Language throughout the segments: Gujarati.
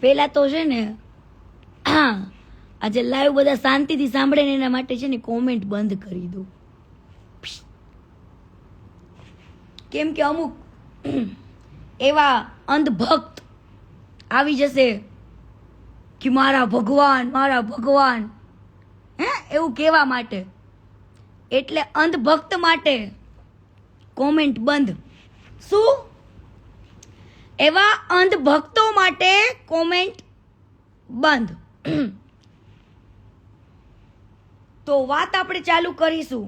પેલા તો છે ને આજે લાઈવ બધા શાંતિથી સાંભળે ને એના માટે છે ને કોમેન્ટ બંધ કરી દો. કેમ કે અમુક એવા અંધભક્ત આવી જશે કે મારા ભગવાન હે એવું કહેવા માટે, એટલે અંધભક્ત માટે કોમેન્ટ બંધ. શું? એવા અંધભક્તો માટે કોમેન્ટ બંધ. તો વાત આપણે ચાલુ કરીશું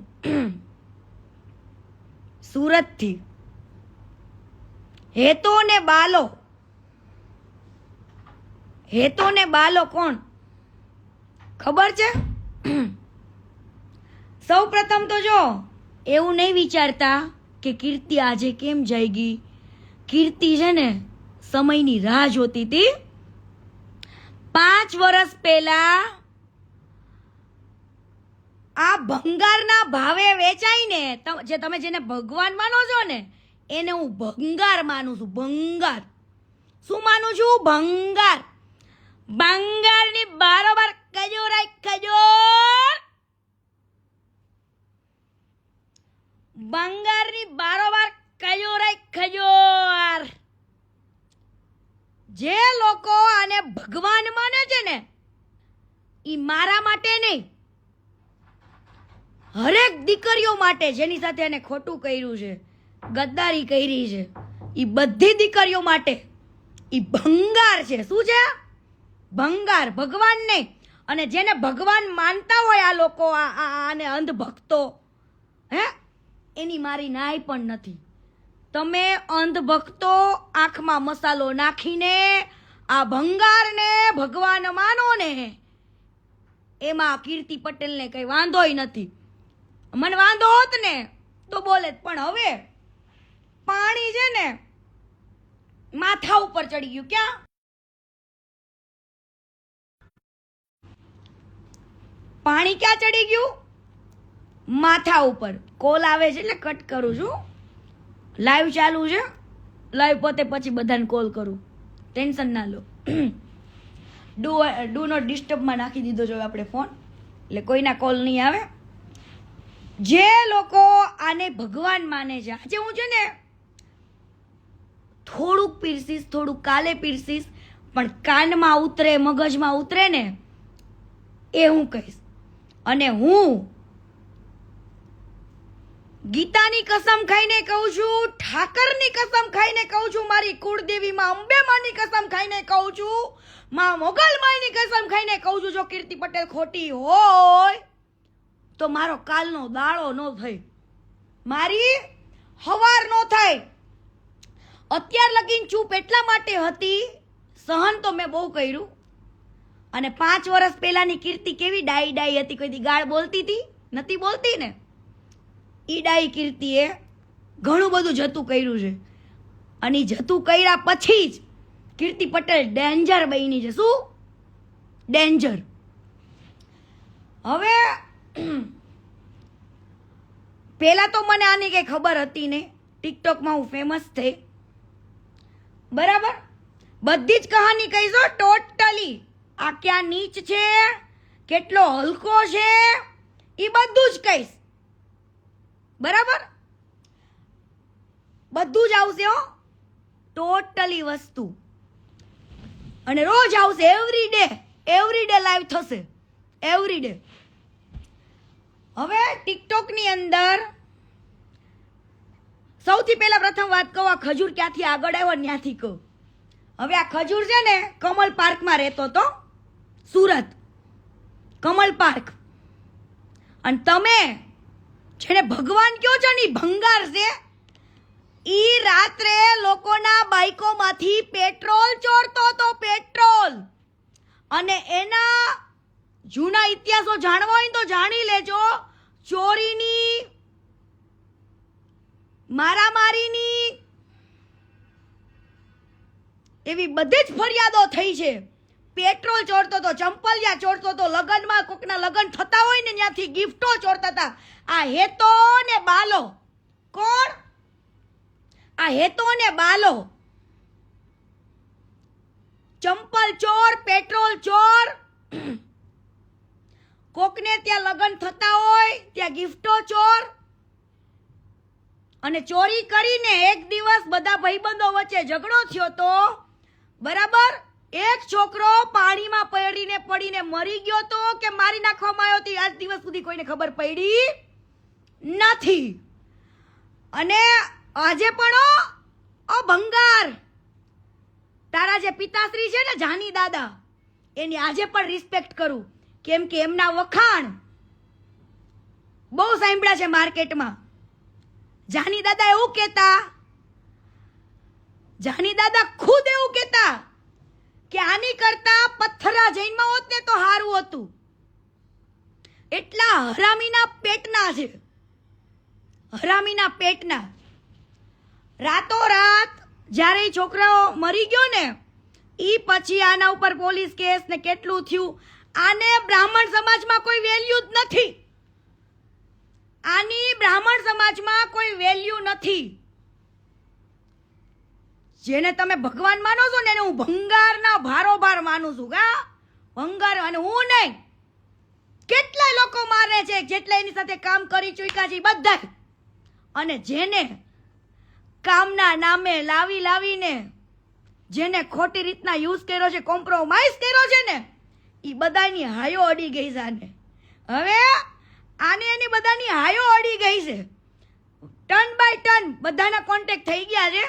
સુરતથી. હેતો ને બાલો કોણ ખબર છે? સૌ પ્રથમ તો જો એવું નહીં વિચારતા કે કીર્તિ આજે કેમ જાયગી. કીર્તિ છે ને સમયની રાહ જોતી હતી. 5 વર્ષ પહેલા આ ભંગારના ભાવે વેચાય ને, જે તમે જેને ભગવાન માનો છો ને એને હું ભંગાર માનું છું. ભંગાર શું માનું છું? ભંગાર. ભંગારની બારોબાર ખજૂર ખજૂર, ભંગારની બારોબાર ખજૂર. જે લોકો આને ભગવાન માને છે ને ઈ મારા માટે નહીં, હરેક દીકરીઓ માટે જેની સાથે એને ખોટું કર્યું છે, ગદ્દારી કરી છે, ઈ બધી દીકરીઓ માટે ઈ ભંગાર છે. શું છે? ભંગાર. ભગવાન નહીં. અને જેને ભગવાન માનતા હોય આ લોકો, આને અંધભક્તો, હે એની મારી નાય પણ નથી. તમે અંધભક્તો આંખમાં મસાલો નાખીને આ ભંગારને ભગવાન માનો ને, એમાં કીર્તિ પટેલને કઈ વાંધોય નથી. મને વાંધો હોત ને તો બોલે, પણ હવે પાણી છે ને માથા ઉપર ચડી ગયું. ક્યાં? પાણી ક્યાં ચડી ગયું? માથા ઉપર. કોલ આવે છે એટલે કટ કરું છું. લાઈવ ચાલુ છે, લાઈવ પોતે પછી બધાને કોલ કરું, ટેન્શન ના લો. ડુ નોટ ડિસ્ટર્બમાં નાખી દીધો જો આપણે ફોન, એટલે કોઈના કોલ નહીં આવે. જે લોકો આને ભગવાન માને છે, આજે હું છે ને થોડુંક પીરસીસ, થોડુંક કાલે પીરસીસ, પણ કાનમાં ઉતરે, મગજમાં ઉતરે ને એ હું કહીશ. અને હું ગીતાની કસમ ખાઈને કહું છું, ઠાકરની કસમ ખાઈને કહું છું, મારી કુળદેવી માં અંબેમાની કસમ ખાઈને કહું છું, માં મોગલમાઈની કસમ ખાઈને કહું છું, જો કીર્તિ પટેલ ખોટી હોય તો મારો કાલનો દાડો ન થાય, મારી હવાર ન થાય. અત્યાર લગીન ચૂપ એટલા માટે હતી, સહન તો મેં બહુ કર્યું. અને 5 વર્ષ પહેલાની કીર્તિ કેવી ડાઈ હતી, કોઈ ગાળ બોલતી હતી? નથી બોલતી ને. ઈ ડાઈ કીર્તિએ ઘણું બધું જતું કર્યું છે, અને જતું કર્યા પછી જ કીર્તિ પટેલ ડેન્જર બની છે. શું? ડેન્જર. હવે પેલા તો મને આની કઈ ખબર હતી ને, ટિકટોકમાં હું ફેમસ થઈ, બરાબર. બધી જ કહાની કહીશો ટોટલી. આ ક્યાં નીચ છે, કેટલો હલકો છે, એ બધું જ કહીશ, બરાબર. બધું જ આવશે હો, ટોટલી વસ્તુ. અને રોજ આવશે, એવરી ડે લાઈવ થશે, એવરી ડે. હવે ટિકટોકની અંદર સૌથી પહેલા પ્રથમ વાત કહું, આ ખજૂર ક્યાંથી આગળ આવ્યો ત્યાંથી કહું. હવે આ ખજૂર છે ને કમલ પાર્કમાં રહેતો હતો, સુરત કમલ પાર્ક. અને તમે જેને ભગવાન કયો છો ને ભંગાર છે, ઈ રાત્રે લોકોના બાઈકોમાંથી પેટ્રોલ ચોરતો હતો, પેટ્રોલ. અને એના જૂના ઇતિહાસો જાણવા હોય તો જાણી લેજો. ચોરીની, મારામારીની એવી બધી જ ફરિયાદો થઈ છે. પેટ્રોલ ચોરતો હતો, ચંપલિયા ચોરતો હતો, લગનમાં કોકના લગન થતા હોય ને ત્યાંથી ગિફ્ટો ચોરતા હતા. આ હેતો ને બાલો કોણ? આ હેતો ને બાલો, ચંપલ ચોર, પેટ્રોલ ચોર, કોકને ત્યાં લગ્ન થતા હોય ત્યાં ગિફ્ટો ચોર, અને ચોરી કરીને એક દિવસ બધા ભાઈબંધો વચ્ચે ઝઘડો થયો તો બરાબર, એક છોકરો પાણીમાં પડીને મરી ગયો તો કે મારી નાખવામાં આવ્યો તો આજ દિવસ સુધી કોઈને ખબર પડી નથી. અને આજે પણ ભંગાર તારા જે પિતાશ્રી છે ને જાની દાદા, એની આજે પણ રિસ્પેક્ટ કરું, કેમ કે એમના વખાણ બહુ સાંભળ્યા છે માર્કેટમાં. જાની દાદા એવું કહેતા, જાની દાદા ખુદ એવું કહેતા કે આની કરતા પથ્થરા જૈનમાં હોત ને તો સારું હતું. એટલા હરામીના પેટના છે, હરામીના પેટના. રાતોરાત જ્યારે એ છોકરાઓ મરી ગયો ને ઈ પછી આના ઉપર પોલીસ કેસ ને કેટલું થયું. આને બ્રાહ્મણ સમાજમાં કોઈ વેલ્યુ જ નથી, આની બ્રાહ્મણ સમાજમાં કોઈ વેલ્યુ નથી. જેને તમે ભગવાન માનો છો ને એને હું ભંગારના ભારોભાર માનું છું. ભંગાર, અને હું નહીં, કેટલાય લોકો માને છે જેટલા એની સાથે કામ કરી ચૂક્યા છે બધા. અને જેને કામના નામે લાવીને જેને ખોટી રીતના યુઝ કર્યો છે, કોમ્પ્રોમાઇઝ કર્યો છે ને, એ બધાની હાયો અડી ગઈ છે આને. હવે આને એની બધાની હાયો અડી ગઈ છે. ટર્ન બાય ટર્ન બધાના કોન્ટેક્ટ થઈ ગયા છે.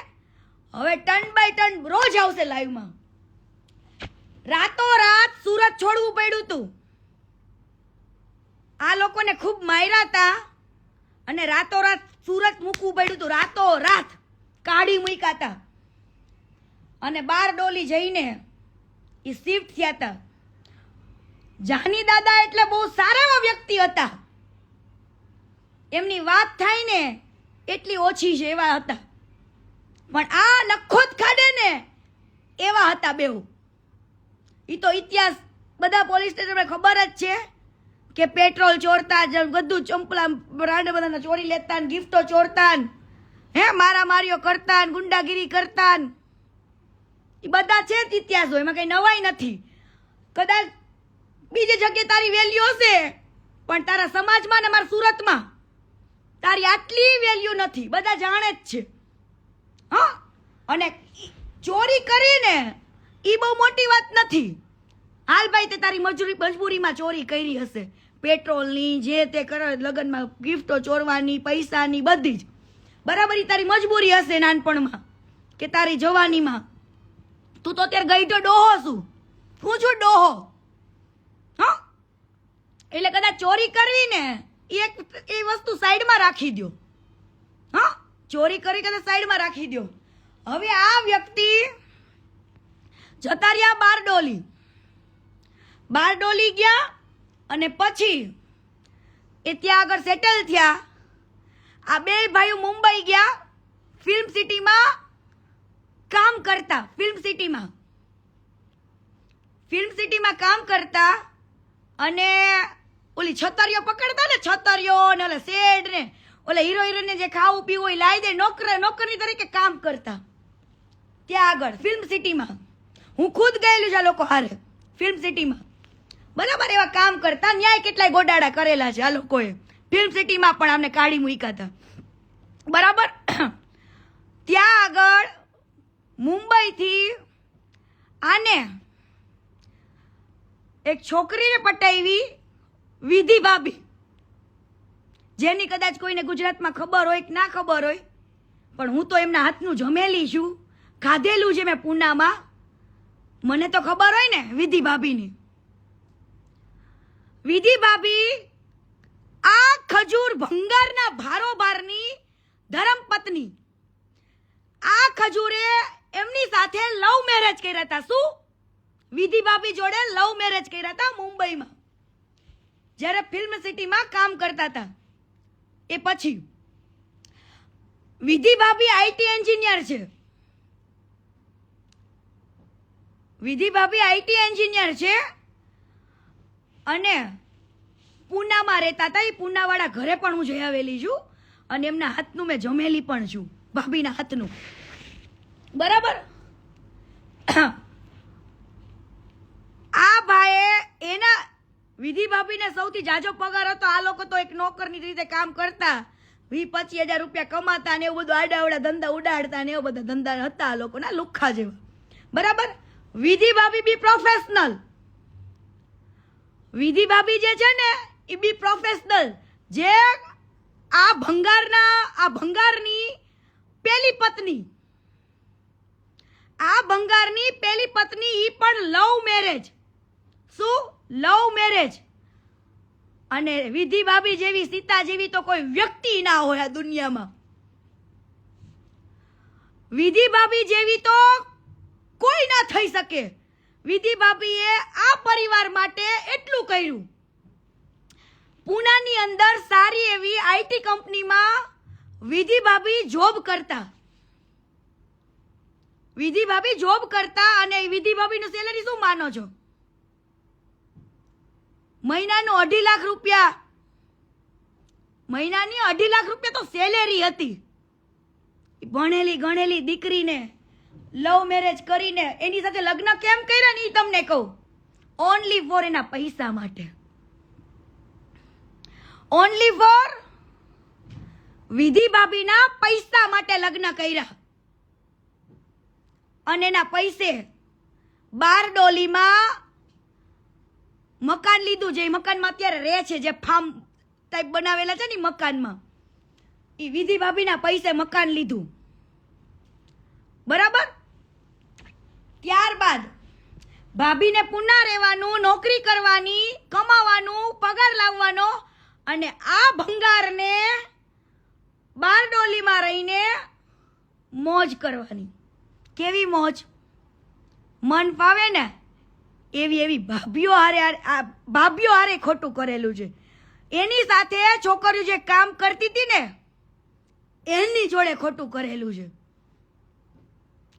હવે ટર્ન બાય ટર્ન રોજ આવશે લાઈવમાં. રાતોરાત સુરત છોડવું પડ્યું હતું. આ લોકોને ખૂબ માર્યા હતા અને રાતોરાત સુરત મૂકવું પડ્યું હતું. રાતોરાત કાઢી મૂક્યા હતા અને બારડોલી જઈને એ શિફ્ટ થયા હતા. જાની દાદા એટલે બહુ સારા એવા વ્યક્તિ હતા. એમની વાત થાય ને એટલી ઓછી છે એવા હતા. પણ આ નખોત ખાડે ને એવા હતા બેઉ. ઈ તો ઇતિહાસ બધા પોલીસ સ્ટેશન પર ખબર જ છે કે પેટ્રોલ ચોરતા, બધું ચંપલા બ્રાન્ડ બધાના ચોરી લેતા, ગિફ્ટો ચોરતા, મારામારીઓ કરતા, ગુંડાગીરી કરતા. એ બધા છે જ ઇતિહાસ હોય, એમાં કઈ નવાઈ નથી. કદાચ બીજી જગ્યાએ તારી વેલ્યુ હશે પણ તારા સમાજમાં ને મારા સુરતમાં તારી આટલી વેલ્યુ નથી, બધા જાણે જ છે. હા, અને ચોરી કરીને ઈ બહુ મોટી વાત નથી. હાલ ભાઈ તે તારી મજબૂરીમાં ચોરી કરી હશે, પેટ્રોલની જે તે કરે, લગ્નમાં ગિફ્ટો ચોરવાની, પૈસાની, બધી જ બરાબર. ઈ તારી મજબૂરી હશે નાનપણમાં કે તારી જવાનીમાં. તું તો અત્યારે ગઈઢો ડોહો છું, હું છું ડોહો. હા, એટલે કદાચ ચોરી કરવી ને એ વસ્તુ સાઈડમાં રાખી દો. હા, ચોરી કરી કદાચ સાઈડમાં રાખી દો. હવે આ વ્યક્તિ જતા રહ્યા બારડોલી ગયા અને પછી એ ત્યાં આગળ સેટલ થયા. આ બે ભાઈઓ મુંબઈ ગયા ફિલ્મ સિટીમાં કામ કરતા. ફિલ્મ સિટીમાં કામ કરતા અને ઓલી છતરીઓ પકડતા ને, છતરીઓ ને ઓલા શેડ ને ઓલા હીરો હિરોઈનને જે ખાવું પીવું હોય લાવી દે, નોકરી તરીકે કામ કરતા ત્યાં આગળ ફિલ્મ સિટીમાં. હું ખુદ ગયેલું છે આ લોકો હારે ફિલ્મ સિટીમાં. બરાબર, એવા કામ કરતા. ન્યાય કેટલાય ગોડાડા કરેલા છે આ લોકોએ. ફિલ્મ સિટીમાં પણ આમને કાઢી મૂક્યા હતા. બરાબર, ત્યાં આગળ મુંબઈથી આને એક છોકરીને પટાવી, વિધિ ભાભી, જેની કદાચ કોઈને ગુજરાતમાં ખબર હોય કે ના ખબર હોય, પણ હું તો એમના હાથનું જમેલી છું, ખાધેલું છે મેં પૂનામાં, મને તો ખબર હોય ને વિધિ ભાભીની. વિધિ ભાભી આ ખજૂર ભંગારના ભારોભારની ધર્મપત્ની. આ ખજૂરે એમની સાથે લવ મેરેજ કર્યા હતા. શું? વિધિ ભાભી જોડે લવ મેરેજ કર્યા હતા મુંબઈમાં, જ્યારે ફિલ્મ સિટીમાં કામ કરતા હતા. એ પછી વિધિ ભાભી આઈટી એન્જિનિયર છે. વિધિ ભાભી આઈટી એન્જિનિયર છે અને પૂનામાં રહેતા હતા. એ પૂનાવાળા ઘરે પણ હું જઈ આવેલી છું. અને એમના હાથનું મેં જમેલી પણ છું, ભાભીના હાથનું. બરાબર. આ ભાઈએ એના વિધિ ભાભીને સૌથી જાજો પગાર હતો. આ લોકો તો એક નોકરની રીતે કામ કરતા, 20-25 હજાર રૂપિયા કમાતા ને એવું બધું આડાવડા ધંધા ઉડાડતા ને એવું બધા ધંધા હતા આ લોકોના, લુખ્ખા જેવા. બરાબર. વિધિ ભાભી બી પ્રોફેશનલ. વિધિ ભાભી જે છે ને એ બી પ્રોફેશનલ. જે આ ભંગારની પેલી પત્ની, આ ભંગારની પેલી પત્ની ઈ પણ લવ મેરેજ. શું? Love marriage. અને વિધિ ભાભી જેવી, સીતા જેવી તો કોઈ વ્યક્તિ ના હોય આ દુનિયામાં. વિધિ ભાભી જેવી તો કોઈ ના થઈ શકે. વિધિ ભાભીએ આ પરિવાર માટે એટલું કર્યું. પૂનાની અંદર સારી એવી આઈટી કંપનીમાં વિધિ ભાભી જોબ કરતા. વિધિ ભાભી જોબ કરતા અને વિધિ ભાભીનું સેલરી શું માનો છો? મહિનાનું 2.5 લાખ રૂપિયા. મહિનાની 2.5 લાખ રૂપિયા તો સેલેરી હતી. ભણેલી ગણેલી દીકરીને લવ મેરેજ કરીને એની સાથે લગ્ન કેમ કર્યા ને એ તમને કહું. ઓનલી ફોર એના પૈસા માટે. ઓનલી ફોર વિધિ ભાભીના પૈસા માટે લગ્ન કર્યા. અને એના પૈસે બારડોલીમાં મકાન લીધું. જે મકાનમાં અત્યારે રહે છે, જે ફાર્મ ટાઈપ બનાવેલા છે ને મકાનમાં, એ વિધિ ભાભીના પૈસે મકાન લીધું. બરાબર. ત્યારબાદ ભાભીને પુના રહેવાનું, નોકરી કરવાની, કમાવાનું, પગાર લાવવાનો અને આ ભંગારને બારડોલીમાં રહીને મોજ કરવાની. કેવી મોજ? મન ફાવે ને એવી ભાભીઓ હારે ખોટું કરેલું છે. એની સાથે છોકરીઓ જે કામ કરતી હતી ને એની જોડે ખોટું કરેલું છે.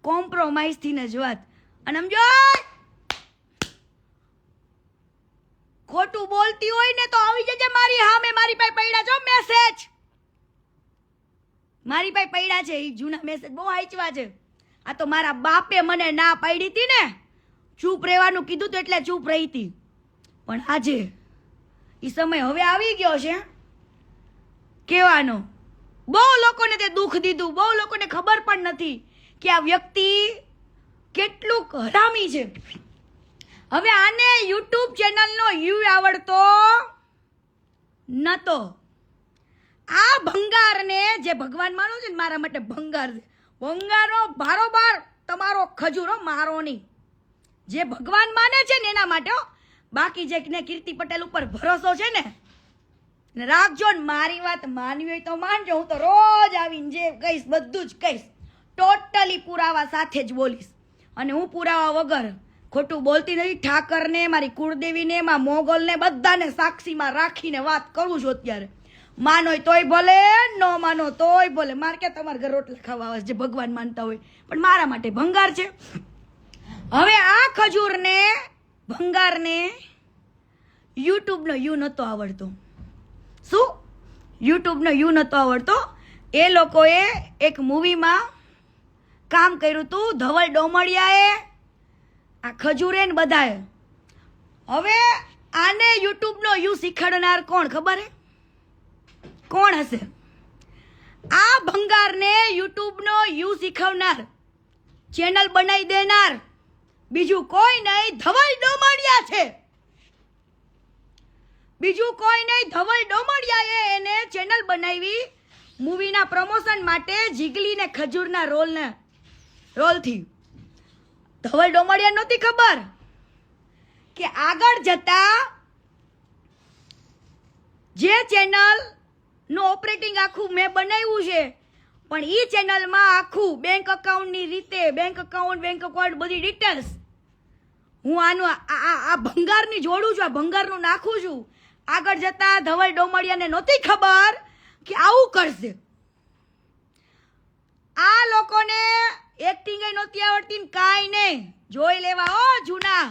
કોમ્પ્રોમાઇઝ થી ને જ વાત. અને સમજો ખોટું બોલતી હોય ને તો આવી જજે મારી સામે. મારી પાસે પડ્યા છો મેસેજ, મારી પાસે પડ્યા છે. એ જૂના મેસેજ બહુ વાંચવા છે. આ તો મારા બાપે મને ના પાડી હતી ને, ચૂપ રહેવાનું કીધું તો એટલે ચૂપ રહી હતી. પણ આજે એ સમય હવે આવી ગયો છે કહેવાનો. બહુ લોકોને તે દુઃખ દીધું. બહુ લોકોને ખબર પણ નથી કે આ વ્યક્તિ કેટલું હરામી છે. હવે આને યુટ્યુબ ચેનલનો વ્યૂ આવડતો નતો. આ ભંગારને જે ભગવાન માનો છે ને, મારા માટે ભંગાર છે. ભંગારનો બારોબાર તમારો ખજૂરો, મારો નહીં. જે ભગવાન માને છે ને એના માટે. બાકી જે કીર્તિ પટેલ ઉપર ભરોસો છે ને રાખજો ને. મારી વાત માનવી હોય તો માનજો. હું તો રોજ આવીને જે કહીશ બધું જ કહીશ. ટોટલી પુરાવા સાથે જ બોલીશ. અને હું પુરાવા વગર ખોટું બોલતી નથી. ઠાકરને, મારી કુળદેવીને, માં મોગલને બધાને સાક્ષીમાં રાખીને વાત કરું છું અત્યારે. માનો તોય ભલે, ન માનો તોય ભલે. મારે ક્યાં તમારા ઘર રોટલા ખાવા આવે જે ભગવાન માનતા હોય, પણ મારા માટે ભંગાર છે. હવે આ ખજૂરને, ભંગારને યુટ્યુબનો યુ નતો આવડતો. શું? યુટ્યુબનો યુ નતો આવડતો. એ લોકોએ એક મૂવીમાં કામ કર્યું હતું, ધવલ ડોમડિયાએ, આ ખજૂરે ને બધાએ. હવે આને યુટ્યુબનો યુ શીખવાડનાર કોણ ખબર હે? કોણ હશે? આ ભંગારને યુટ્યુબનો યુ શીખવનાર, ચેનલ બનાવી દેનાર બીજું કોઈ નહીં, ધવલ ડોમડિયા છે. બીજું કોઈ નહીં, ધવલ ડોમડિયાએ એને ચેનલ બનાવી મૂવીના પ્રમોશન માટે, જીગલી ને ખજૂરના રોલથી. ધવલ ડોમડિયા નહોતી ખબર કે આગળ જતા જે ચેનલ નું ઓપરેટિંગ આખું મેં બનાવ્યું છે, પણ ઈ ચેનલમાં આખું બેંક અકાઉન્ટની રીતે, બેંક અકાઉન્ટ બધી ડિટેલ્સ હું આનું આ ભંગારની જોડું છું, આ ભંગારનું નાખું છું. આગળ જતા ધવલ ડોમડિયાને નહોતી ખબર કે આવું કરશે. આ લોકોને એક્ટિંગ નહોતી આવડતી ને કાંઈ નહીં. જોઈ લેવા જૂના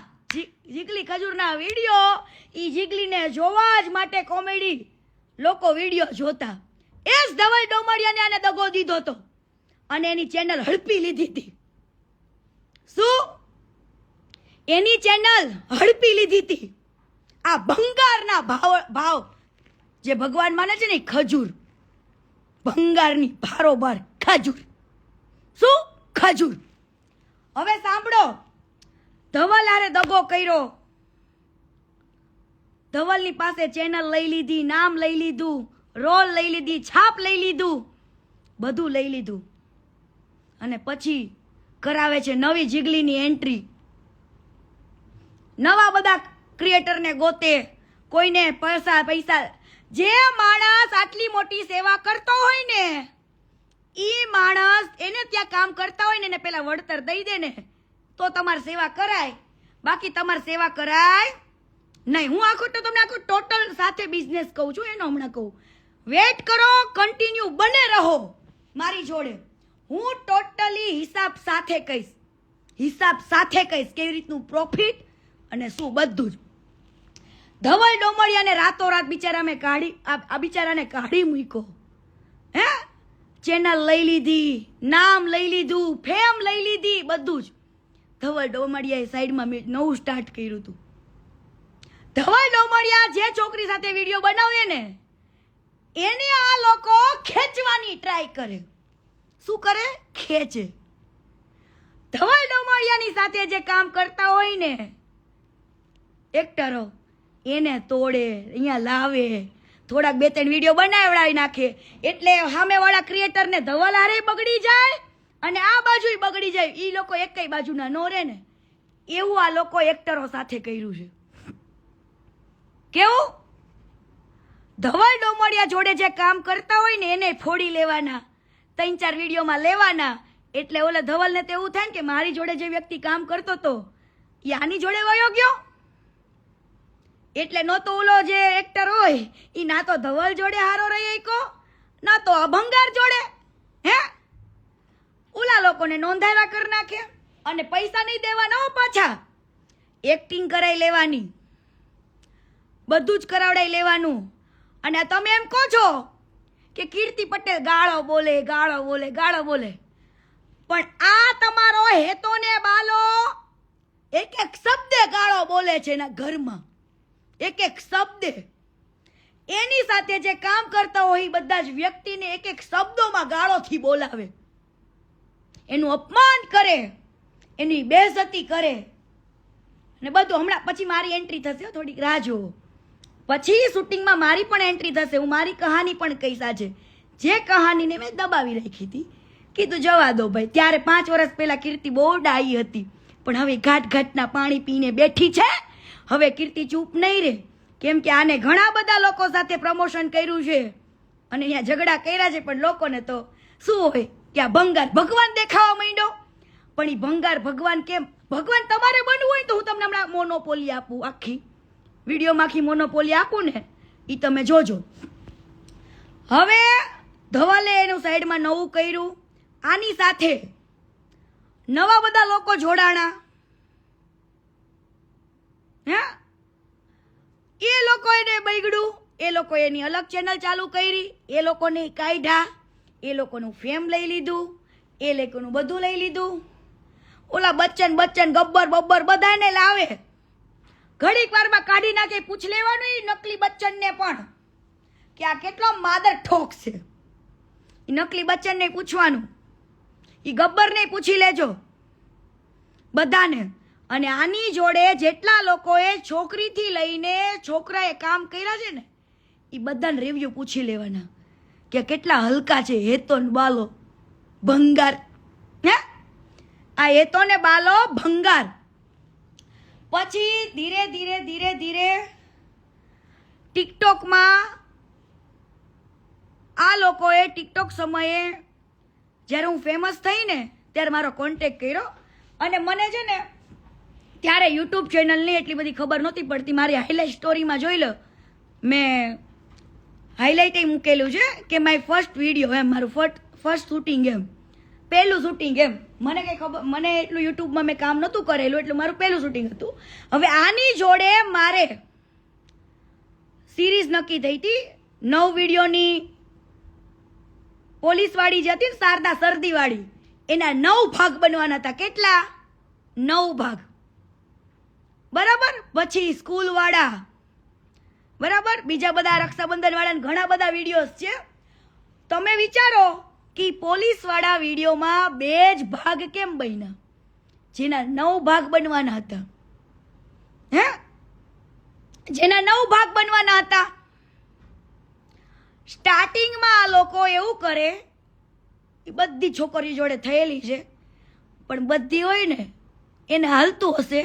જીગલી ખજૂરના વિડીયો. ઈ જીગલીને જોવા જ માટે કોમેડી લોકો વિડીયો જોતા એ જ ધવલ ડોમડિયાને આને દગો દીધો હતો અને એની ચેનલ હડપી લીધી હતી. શું? એની ચેનલ હડપી લીધી હતી. આ ભંગારના ભાવ જે ભગવાન માને છે ને, ખજૂર, ભંગારની ભારોભાર ખજૂર. શું? ખજૂર. હવે સાંભળો, ધવલ હારે દગો કર્યો. ધવલની પાસે ચેનલ લઈ લીધી, નામ લઈ લીધું, રોલ લઈ લીધી, છાપ લઈ લીધું, બધું લઈ લીધું અને પછી કરાવે છે નવી જીગલીની એન્ટ્રી. નવા બધા ક્રિએટરને ગોતે, કોઈને પૈસા. જે માણસ આટલી મોટી સેવા કરતો હોય ને, ઈ માણસ એને ત્યાં કામ કરતા હોય ને એને પેલા વળતર દઈ દે ને તો તમારી સેવા કરાય, બાકી તમારી સેવા કરાય નહીં. હું આખો તો તમને આખો ટોટલ સાથે બિઝનેસ કહું છું, એનો હમણાં કહું. વેટ કરો, કન્ટિન્યુ બને રહો મારી જોડે. હું ટોટલી હિસાબ સાથે કહીશ, કેવી રીતનું પ્રોફિટ અને શું બધું જ. ધવલ ડોમડિયાને રાતોરાત બિચારાને કાઢી મૂક્યો. હે, ચેનલ લઈ લીધી, નામ લઈ લીધું, ફેમ લઈ લીધી, બધું જ. ધવલ ડોમડિયાએ સાઈડમાં નવું સ્ટાર્ટ કર્યું હતું. ધવલ ડોમડિયા જે છોકરી સાથે વિડીયો બનાવે ને એને આ લોકો ખેંચવાની ટ્રાય કરે. શું કરે? ખેંચે. ધવલ ડોમડિયાની સાથે જે કામ કરતા હોય ને એક્ટરો, એને તોડે, અહીંયા લાવે, થોડાક 2-3 વિડીયો બનાવડાવી નાખે એટલે સામેવાળા ક્રિએટરને ધવલ હારે બગડી જાય અને આ બાજુ બગડી જાય. એ લોકો એકઈ બાજુના નો રહે ને, એવું આ લોકો એક્ટરો સાથે કર્યું છે. કેવું? ધવલ ડોમડિયા જોડે જે કામ કરતા હોય ને એને ફોડી લેવાના, 3-4 વિડીયોમાં લેવાના. એટલે ઓલે ધવલને તો એવું થાય ને કે મારી જોડે જે વ્યક્તિ કામ કરતો હતો એ આની જોડે વયો ગયો. એટલે નો તો ઓલો જે એક્ટર હોય એ ના તો ધવલ જોડે હારો રહી કો, ના તો અભંગાર જોડે. હે, ઓલા લોકોને નોંધાવ્યા કરી નાખે અને પૈસા નહીં દેવાના પાછા. એક્ટિંગ કરાઈ લેવાની, બધું જ કરાવડાઈ લેવાનું. અને તમે એમ કહો છો કે કીર્તિ પટેલ ગાળો બોલે, પણ આ તમારો હેતો ને બાલો એક શબ્દ ગાળો બોલે છે એના ઘરમાં, એક શબ્દ. એની સાથે જે કામ કરતા હોય એ બધા જ વ્યક્તિને એક શબ્દોમાં ગાળોથી બોલાવે, એનું અપમાન કરે, એની બેઇજ્જતી કરે અને બધું. હમણાં પછી મારી એન્ટ્રી થશે, થોડીક રાહ જુઓ. પછી શૂટિંગમાં મારી પણ એન્ટ્રી થશે. હું મારી કહાની પણ કહીશ આજે. જે કહાનીને મેં દબાવી રાખી હતી, કીધું જવા દો ભાઈ. ત્યારે 5 વર્ષ પહેલા કીર્તિ બહુ ડાઈ હતી, પણ હવે ઘાટના પાણી પીને બેઠી છે. હવે કીર્તિ ચૂપ નહીં રહે, કેમ કે આને ઘણા બધા લોકો સાથે પ્રમોશન કર્યું છે અને અહીંયા ઝઘડા કર્યા છે, પણ લોકોને તો શું હોય કે આ ભંગાર ભગવાન દેખાવા માંડ્યો. પણ એ ભંગાર ભગવાન કેમ? ભગવાન તમારે બનવું હોય તો હું તમને હમણાં મોનોપોલી આપું, આખી વિડીયોમાં આખી મોનોપોલી આપું ને, એ તમે જોજો. હવે ધવલે એનું સાઈડમાં નવું કર્યું, આની સાથે નવા બધા લોકો જોડાણા. હે, એ લોકો એને બગડ્યું, એ લોકો એની અલગ ચેનલ ચાલુ કરી, એ લોકોને કાઢ્યા, એ લોકોનું ફેમ લઈ લીધું, એ લોકોનું બધું લઈ લીધું. ઓલા બચ્ચન ગબ્બર બધાને લાવે, ઘડીક વારમાં કાઢી નાખે. પૂછ લેવાનું એ નકલી બચ્ચનને પણ કે આ કેટલો માદર ઠોક છે. એ નકલી બચ્ચનને પૂછવાનું, એ ગબ્બરને પૂછી લેજો બધાને. અને આની જોડે જેટલા લોકોએ છોકરીથી લઈને છોકરાએ કામ કર્યા છે ને એ બધાને રિવ્યુ પૂછી લેવાના કે કેટલા હલકા છે. હેતો ને બાલો ભંગાર. હે, આ હેતો ને બાલો ભંગાર. પછી ધીરે ધીરે ટિકટોકમાં આ લોકોએ ટિકટોક સમયે જ્યારે હું ફેમસ થઈ ને ત્યારે મારો કોન્ટેક્ટ કર્યો. અને મને છે ને ત્યારે યુટ્યુબ ચેનલની એટલી બધી ખબર નહોતી પડતી. મારી હાઇલાઇટ સ્ટોરીમાં જોઈ લો, મેં હાઇલાઇટ મૂકેલું છે કે માય ફર્સ્ટ વિડીયો, એમ મારું ફર્સ્ટ શૂટિંગ, એમ પહેલું શૂટિંગ. એમ મને કંઈ ખબર, મને એટલું યુટ્યુબમાં મેં કામ નહોતું કરેલું, એટલે મારું પહેલું શૂટિંગ હતું. હવે આની જોડે મારે સિરીઝ નક્કી થઈ હતી 9 વિડીયોની, પોલીસવાળી જે હતી ને શારદા શરદીવાળી, એના 9 ભાગ બનવાના હતા. કેટલા? 9 ભાગ. બરાબર. પછી સ્કૂલવાળા, બરાબર, બીજા બધા રક્ષાબંધનવાળા ઘણા બધા વિડીયોઝ છે. તમે વિચારો કે પોલીસવાળા વિડીયોમાં 2 જ ભાગ કેમ બન્યા, જેના 9 ભાગ બનવાના હતા? હે, જેના 9 ભાગ બનવાના હતા. સ્ટાર્ટિંગમાં આ લોકો એવું કરે, એ બધી છોકરીઓ જોડે થયેલી છે, પણ બધી હોય ને એને હાલતું હશે.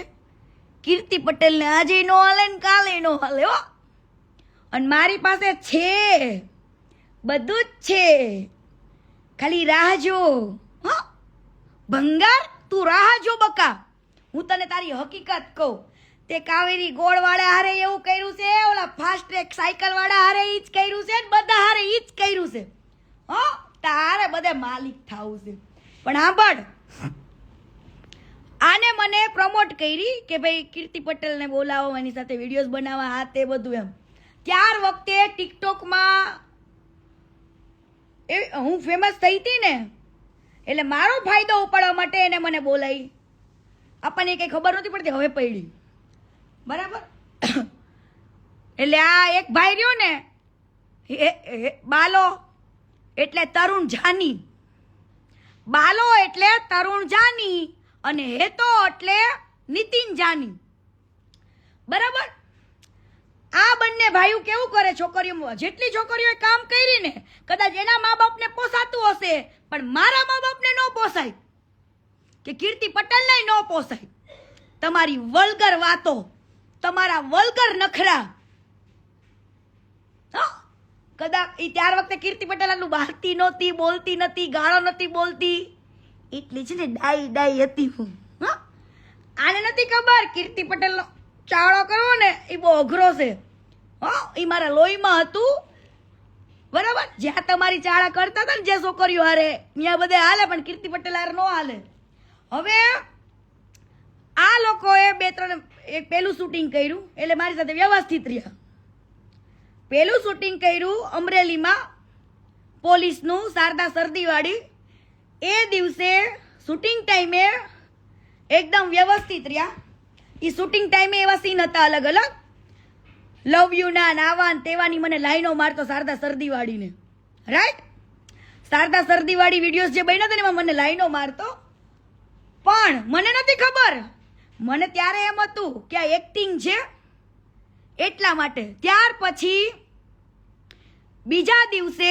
કીર્તિ પટેલને આજે નો હાલે ને કાલે નો હાલે હો. અને મારી પાસે છે, બધું જ છે, ખાલી રાહ જો. હા ભંગાર, તું રાહ જો બકા. હું તને તારી હકીકત કહું. તે કાવેરી ગોળ વાળા હારે એવું કર્યું છે, ઓલા ફાસ્ટ ટ્રેક સાયકલ વાળા હારે ઈ જ કર્યું છે, બધા હારે ઈ જ કર્યું છે. હો, તારે બધે માલિક થાવું છે. પણ સાંભળ, આને મને પ્રમોટ કરી કે ભાઈ કીર્તિ પટેલને બોલાવો, એની સાથે વિડીયોઝ બનાવવા, આ તે બધું એમ. ત્યાર વખતે ટિકટોકમાં હું ફેમસ થઈ હતી ને, એટલે મારો ફાયદો ઉપાડવા માટે એને મને બોલાવી. આપણને કંઈ ખબર નહોતી પડતી, હવે પડી. બરાબર. એટલે આ એક ભાઈ રહ્યો ને, બાલો એટલે તરુણ જાની, બાલો એટલે તરુણ જાની, અને હેતો એટલે નીતિન જાની. બરાબર. આ બંને ભાઈઓ કેવું કરે, છોકરીઓ, જેટલી છોકરીઓએ કામ કરી ને, કદાચ એના મા બાપને પોસાતું હશે, પણ મારા મા બાપને ન પોસાય, કે કીર્તિ પટેલને ન પોસાય. તમારી વલ્ગર વાતો, તમારા વલ્ગર નખરા. કદાચ એ ત્યાર વખતે કીર્તિ પટેલ આટલું બહારતી નહોતી, બોલતી નથી, ગાળો નથી બોલતી, એટલી છે ને ડાઈ હતી હું. આને નથી ખબર કીર્તિ પટેલનો ચાળો કરવો ને એ બહુ અઘરો છે. એ મારા લોહીમાં હતું. બરાબર. જ્યાં તમારી ચાળા કરતા હતા ને જે છોકરીઓ હારે, ત્યાં બધે હાલે, પણ કીર્તિ પટેલ હારે ન હાલે. હવે આ લોકોએ 2-3 એક પહેલું શૂટિંગ કર્યું, એટલે મારી સાથે વ્યવસ્થિત રહ્યા. પહેલું શૂટિંગ કર્યું અમરેલીમાં પોલીસનું, શારદા શરદીવાળી. એ દિવસે શૂટિંગ ટાઈમે એકદમ વ્યવસ્થિત રહ્યા. એ શૂટિંગ ટાઈમે એવા સીન હતા અલગ અલગ, લવ યુ ના, નાવા તેવાની મને લાઈનો મારતો શારદા શરદીવાળીને. રાઈટ. શારદા શરદીવાળી વિડીયોઝ જે બન્યા હતા ને એમાં મને લાઈનો મારતો. પણ મને નથી ખબર, મને ત્યારે એમ હતું કે આ એક્ટિંગ છે એટલા માટે. ત્યાર પછી બીજા દિવસે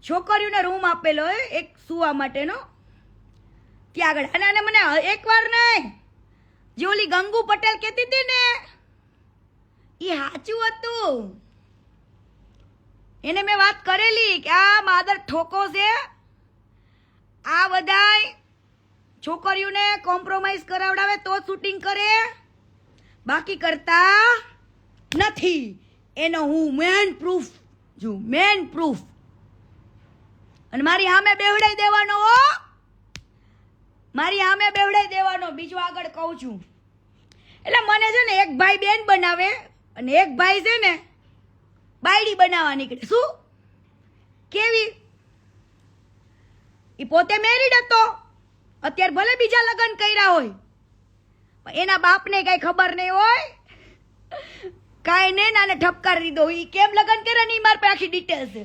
છોકરીઓને રૂમ આપેલો હોય એક સુવા માટેનો, ત્યાં આગળ. અને મને એકવાર નહીં, જે ઓલી ગંગુ પટેલ કહેતી હતી ને એ સાચું હતું. એને મેં વાત કરેલી કે આ માદર ઠોકો છે, આ બધાય છોકરીઓને કોમ્પ્રોમાઇઝ કરાવડાવે તો શૂટિંગ કરે, બાકી કરતા નથી. એનો હું મેન પ્રૂફ છું, મેન પ્રૂફ. અને મારી સામે બેવડાઈ દેવાનો હો, મારી સામે બેવડાઈ દેવાનો. બીજું આગળ કહું છું. એટલે મને છે ને એક ભાઈ બેન બનાવે, અને એક ભાઈ છે ને બાયડી બનાવવા નીકળે. શું? કેવી? એ પોતે મેરીડ હતો, અત્યારે ભલે બીજા લગ્ન કર્યા હોય, પણ એના બાપને કઈ ખબર નહીં હોય, કાંઈ નહીં, નાને ઠપકારી દીધો. એ કેમ લગ્ન કર્યા ને એ મારી પાસે આખી ડિટેલ છે,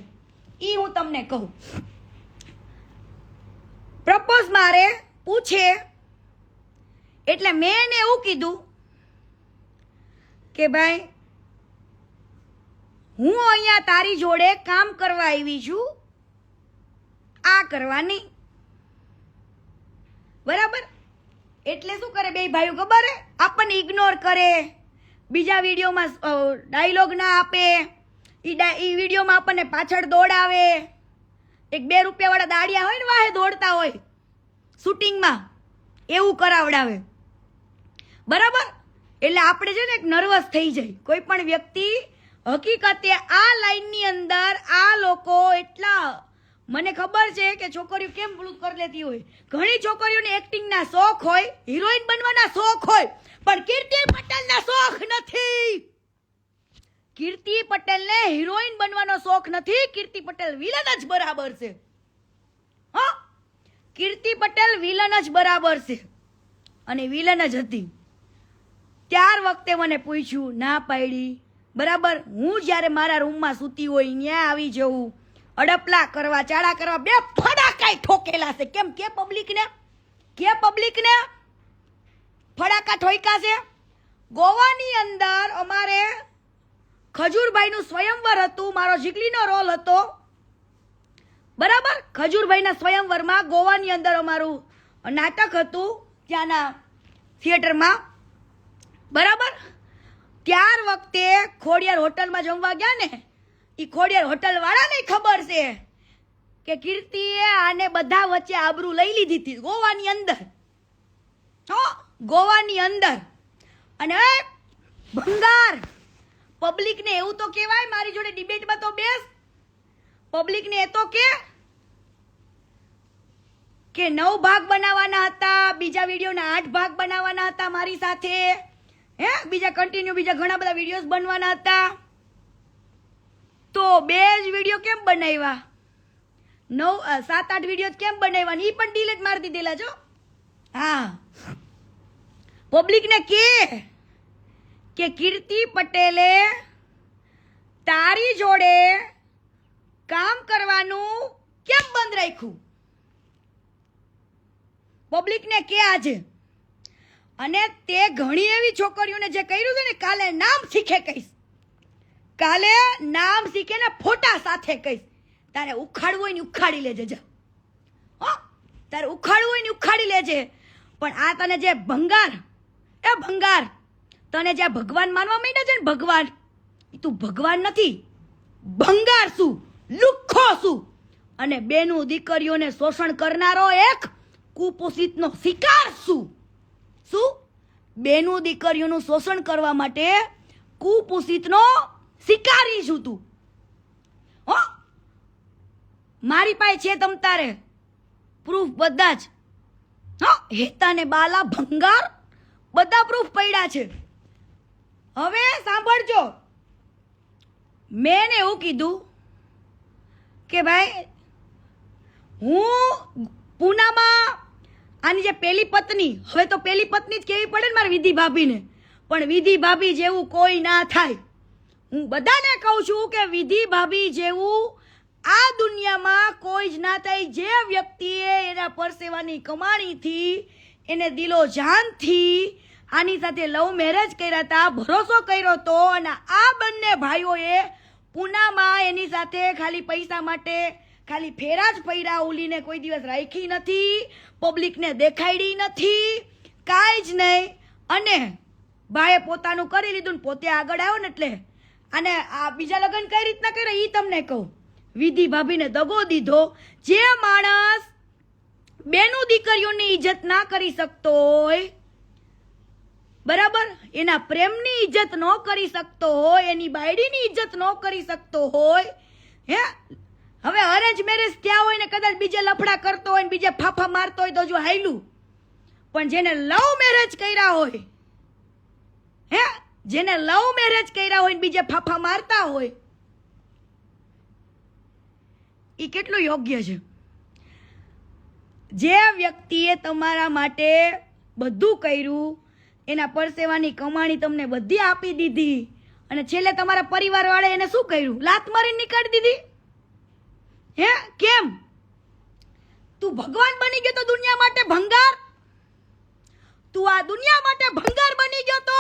એ હું તમને કહું. પ્રપોઝ મારે પૂછે, એટલે મેં એને એવું કીધું કે ભાઈ હું અહીંયા તારી જોડે કામ કરવા આવી છું, આ કરવા નહીં. બરાબર. એટલે શું કરે બે ભાઈઓ ખબર હે, આપણને ઇગ્નોર કરે, બીજા વિડીયોમાં ડાયલોગ ના આપે, એ વિડીયોમાં આપણને પાછળ દોડાવે. એક 2 રૂપિયાવાળા દાડિયા હોય ને વાહે દોડતા હોય શૂટિંગમાં, એવું કરાવડાવે. બરાબર. એટલે આપણે છે ને એક નર્વસ થઈ જાય કોઈ પણ વ્યક્તિ. હકીકતે આ લાઈનની અંદર આ લોકો એટલા, મને ખબર છે કે છોકરીઓ કેમ પેલું કરી લેતી હોય. ઘણી છોકરીઓને એક્ટિંગના શોખ હોય, હિરોઈન બનવાના શોખ હોય, પણ કીર્તિ પટેલના શોખ નથી. કીર્તિ પટેલને હિરોઈન બનવાનો શોખ નથી. કીર્તિ પટેલ વિલન જ બરાબર છે. હા, કીર્તિ પટેલ વિલન જ બરાબર છે અને વિલન જ હતી. ત્યાર વખતે મને પૂછ્યું, ના પાડી. બરાબર, હું જ્યારે મારા રૂમમાં સૂતી હોય ત્યાં આવી જવું, અડપલા કરવા, ચાળા કરવા, બે ફડાકાય ઠોકેલા છે. કેમ કે પબ્લિકને ફડાકા ઠોક્યા છે. ગોવાની અંદર અમારે ખજૂરભાઈનું સ્વયંવર હતું, મારો જીગલીનો રોલ હતો. બરાબર, ખજૂરભાઈના સ્વયંવરમાં ગોવાની અંદર અમારું નાટક હતું ત્યાંના થિયેટરમાં. બરાબર, ત્યાર વખતે ખોડિયાર હોટલમાં જમવા ગયા ને, એ ખોડિયાર હોટલ વાળાને ખબર છે કે કીર્તિએ આને બધા વચ્ચે આબરૂ લઈ લીધી હતી ગોવાની અંદર. ગોવાની અંદર. અને ભંગાર, પબ્લિકને એવું તો કહેવાય, મારી જોડે ડિબેટમાં તો બેસ. પબ્લિકને એ તો કે 9 ભાગ બનાવવાના હતા, બીજા વિડીયોના 8 ભાગ બનાવવાના હતા મારી સાથે. બીજા ઘણા બધા વિડીયોઝ બનવાના હતા. તો 2 જ વિડીયો કેમ બનાવ્યા? 7-8 વિડીયો કેમ બનાવ્યા? એ પણ ડિલીટ મારી દીધેલા જો. હા, પબ્લિકને કે કીર્તિ પટેલે તારી જોડે કામ કરવાનું કેમ બંધ રાખ્યું? પબ્લિકને કે આજે. અને તે ઘણી એવી છોકરીઓને જે કર્યું છે ને, કાલે નામ શીખે કહીશ. કાલે નામ શીખે ને ફોટા સાથે કહીશ. તારે ઉખાડવું હોય ને ઉખાડી લેજે. જા, તારે ઉખાડવું હોય ને ઉખાડી લેજે. પણ આ તને જે ભંગાર, તને જે ભગવાન માનવા માંડ્યા છે ને, ભગવાન, તું ભગવાન નથી, ભંગાર શું, લુખ્ખો શું, અને બેનું દીકરીઓને શોષણ કરનારો એક કુપોષિતનો શિકાર શું. બેનું દીકરીઓનું શોષણ કરવા માટે કુપોષિતનો શિકારી છું તું. મારી પાસે છે તમ તારે પ્રૂફ બધા જ. હેતા ને બાલા, ભંગાર, બધા પ્રૂફ પડ્યા છે. હવે સાંભળજો, મેં એવું કીધું કે ભાઈ, હું પૂનામાં આની જે પેલી પત્ની, હવે તો પેલી પત્ની જ કેવી પડે ને મારે વિધિ ભાભીને, પણ વિધિ ભાભી જેવું કોઈ ના થાય. હું બધાને કહું છું કે વિધિ ભાભી જેવું આ દુનિયામાં કોઈ જ ના થાય. જે વ્યક્તિએ એના પરસેવાની કમાણીથી, એને દિલો જાનથી આની સાથે લવ મેરેજ કર્યા હતા, ભરોસો કર્યો હતો, અને આ બંને ભાઈઓએ પૂનામાં એની સાથે ખાલી પૈસા માટે ખાલી ફેરા જ ફર્યા, ઉલીને કોઈ દિવસ રાખી નથી, પબ્લિકને દેખાડી નથી, કાંઈ જ નહીં. અને ભાઈએ પોતાનું કરી લીધું ને પોતે આગળ આવ્યો ને, એટલે અને આ બીજા લગ્ન કઈ રીતના કર્યા એ તમને કહું. વિધિ ભાભીને દગો દીધો. જે માણસ બેનું દીકરીઓની ઇજ્જત ના કરી શકતો હોય, બરાબર, એના પ્રેમની ઇજ્જત ન કરી શકતો હોય, એની બાયડીની ઇજ્જત ન કરી શકતો હોય, હવે અરેન્જ મેરેજ થયા હોય ને કદાચ બીજે લફડા કરતો હોય ને બીજે ફાફા મારતો હોય તો જો હાયલું, પણ જેને લવ મેરેજ કર્યા હોય, જેને લવ મેરેજ કર્યા હોય ને બીજે ફાફા મારતા હોય, એ કેટલું યોગ્ય છે? જે વ્યક્તિએ તમારા માટે બધું કર્યું, એના પરસેવાની કમાણી તમને બધી આપી દીધી, અને છેલ્લે તમારા પરિવાર વાળે એને શું કર્યું? લાત મારીને નીકાળી દીધી. કેમ? તું ભગવાન બની ગયો તો દુનિયા માટે ભંગાર? તું આ દુનિયા માટે ભંગાર બની ગયો તો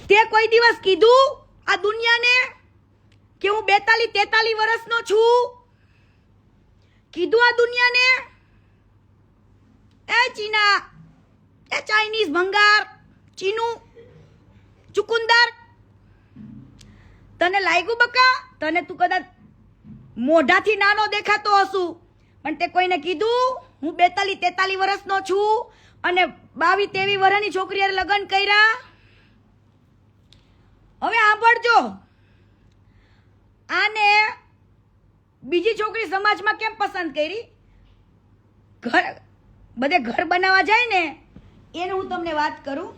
તે કોઈ દિવસ કીધું આ દુનિયાને કે હું 42-43 વર્ષનો છું? કીધું આ દુનિયાને? એ ચીના, એ ચાઇનીઝ ભંગાર, ચીનું ચુકુંદર, તને લાગ્યું બકા? તને તું કદાચ મોઢાથી નાનો દેખાતો હશું, પણ તે કોઈને કીધું હું 42-43 વર્ષનો છું અને 22-23 વર્ષની છોકરીએ લગ્ન કર્યા? હવે સાંભળજો, આને બીજી છોકરી સમાજમાં કેમ પસંદ કરી? બધે ઘર બનાવવા જાય ને, એને હું તમને વાત કરું.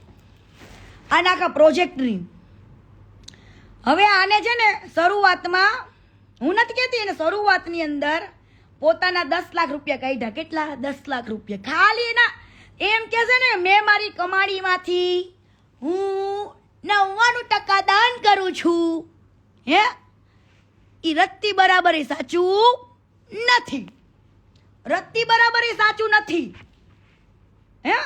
આના આખા પ્રોજેક્ટની. હવે આને છે ને શરૂઆતમાં હું નથી કહેતી, એને શરૂઆતની અંદર પોતાના 10 લાખ રૂપિયા કાઢ્યા. કેટલા? 10 લાખ રૂપિયા. ખાલી એના એમ કે છે ને મેં મારી કમાણીમાંથી હું 99% દાન કરું છું. હે, ઈ રત્તી બરાબર એ સાચું નથી. રત્તી બરાબર એ સાચું નથી. હે,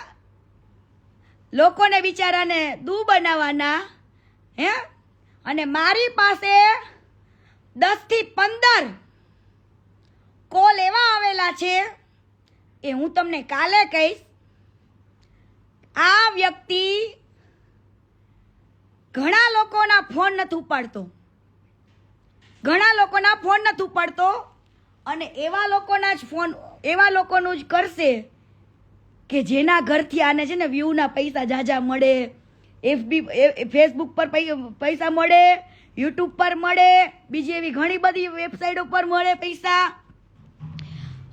લોકોને બિચારાને દૂ બનાવવાના. હે, અને મારી પાસે 10 થી 15 કોલ એવા આવેલા છે, એ હું તમને કાલે કહીશ. આ વ્યક્તિ ઘણા લોકોના ફોન નથી ઉપાડતો, ઘણા લોકોના ફોન નથી ઉપાડતો, અને એવા લોકોના જ ફોન, એવા લોકોનું જ કરશે કે જેના ઘરથી આને છે ને વ્યૂના પૈસા જાજા મળે, ફેસબુક પર પૈસા મળે, યુટ્યુબ પર મળે, બીજી એવી ઘણી બધી વેબસાઇટો પર મળે પૈસા.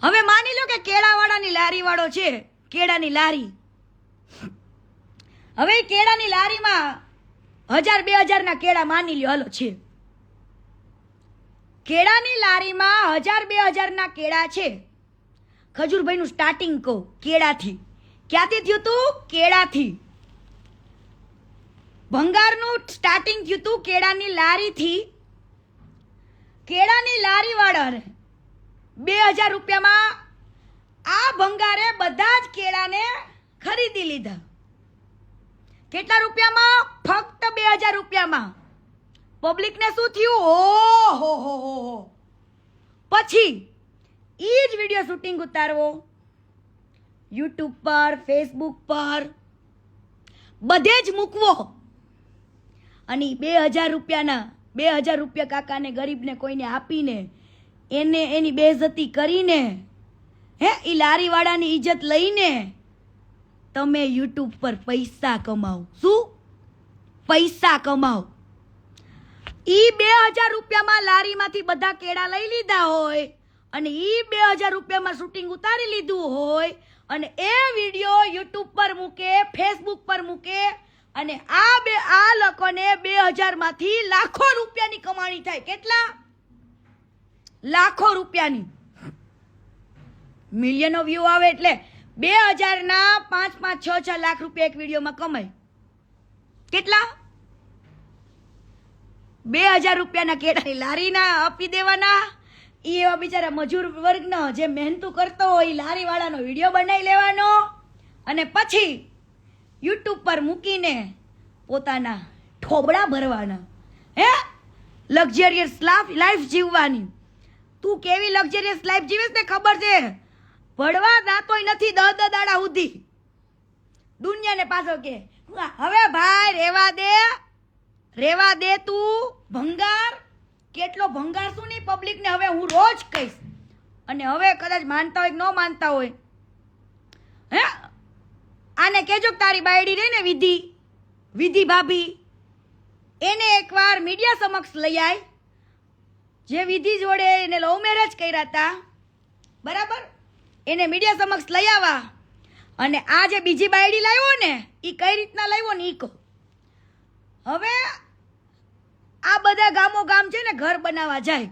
હવે માની લો કે કેળાવાળાની લારી વાળો છે, કેળાની લારી. હવે કેળાની લારીમાં 1000-2000 ના કેળા માની લ્યો, હાલો છે. કેળાની લારીમાં 1000-2000 ના કેળા છે. ખજૂરભાઈનું સ્ટાર્ટિંગ કહું, કેળાથી. ક્યાંથી થયું તું? કેળાથી. ભંગારનું સ્ટાર્ટિંગ થયું તું કેળાની લારીથી. કેળાની લારી વાળાને 2000 રૂપિયામાં આ ભંગારે બધા જ કેળાને ખરીદી લીધા. કેટલા રૂપિયામાં? ફક્ત 2000 રૂપિયામાં. પબ્લિકને શું થયું? ઓહો હો હો. પછી ઈ જ વિડીયો શૂટિંગ ઉતારવો યુટ્યુબ પર, ફેસબુક પર, બધે જ મૂકવો, અને 2000 રૂપિયાના 2000 રૂપિયા કાકાને ગરીબને કોઈને આપીને એને એની બેઇજ્જતી કરીને, હે, ઈ લારીવાળાની ઇજ્જત લઈને તમે યુટ્યુબ પર પૈસા કમાઓ. શું? પૈસા કમાઓ. ઈ 2000 રૂપિયામાં લારીમાંથી બધા કેળા લઈ લીધા હોય, અને ઈ 2000 રૂપિયામાં શૂટિંગ ઉતારી લીધું હોય, અને એ વિડીયો યુટ્યુબ પર મૂકે, ફેસબુક પર મૂકે, અને આ લોકોને 2000 માંથી લાખો રૂપિયાની કમાણી થાય. કેટલા? લાખો રૂપિયાની. મિલિયનો વ્યૂ આવે એટલે 2000 ના 5-5, 6-6 લાખ રૂપિયા એક વિડીયોમાં કમાય. કેટલા? 2000 રૂપિયાના કેળાની લારીના આપી દેવાના. એ એવા બિચારા મજૂર વર્ગનો જે મહેનતું કરતો હોય, લારી વાળાનો વિડીયો બનાવી લેવાનો, અને પછી યુટ્યુબ પર મૂકીને પોતાના ઠોબડા ભરવાના. હે, લક્ઝરિયસ લાઈફ જીવવાની. તું કેવી લક્ઝરિયસ લાઈફ જીવીશ ને ખબર છે? ભણવા દાતોય નથી 10 દાડા સુધી. દુનિયાને પાછો કે હવે ભાઈ રેવા દે તું. ભંગાર, કેટલો ભંગાર શું નહીં પબ્લિકને હવે હું રોજ કહીશ. અને હવે કદાચ માનતા હોય કે ન માનતા હોય, હે, આને કહેજો કે તારી બાયડી રહી ને વિધિ ભાભી, એને એકવાર મીડિયા સમક્ષ લઈ આય. જે વિધિ જોડે એને લવ મેરેજ કર્યા હતા, બરાબર, એને મીડિયા સમક્ષ લઈ આવવા. અને આ જે બીજી બાયડી લાવ્યો ને, એ કઈ રીતના લાવ્યો ને ઈ કહો. હવે આ બધા ગામો ગામ છે ને ઘર બનાવવા જાય,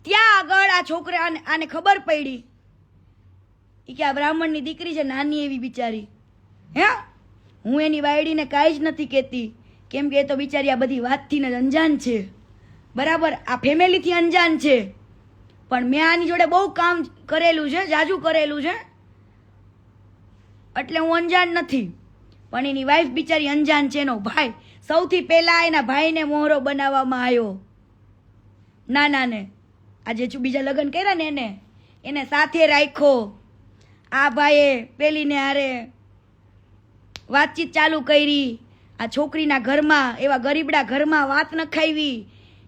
ત્યાં આગળ આ છોકરા આને ખબર પડી કે આ બ્રાહ્મણની દીકરી છે, નાની એવી બિચારી. હે, હું એની બાયડીને કાંઈ જ નથી કહેતી, કેમ કે એ તો બિચારી આ બધી વાતથી જ અંજાન છે, બરાબર, આ ફેમિલીથી અંજાન છે. પણ મેં આની જોડે બહુ કામ કરેલું છે, જાજુ કરેલું છે, એટલે હું અંજાન નથી. પણ એની વાઈફ બિચારી અંજાન છે. એનો ભાઈ સૌથી પહેલા એના ભાઈને મોહરો બનાવવામાં આવ્યો, નાનાને. આજે બીજા લગ્ન કર્યા ને એને સાથે રાખ્યો. આ ભાઈએ પેલીને હારે વાતચીત ચાલુ કરી. આ છોકરીના ઘરમાં, એવા ગરીબડા ઘરમાં વાત નખાવી,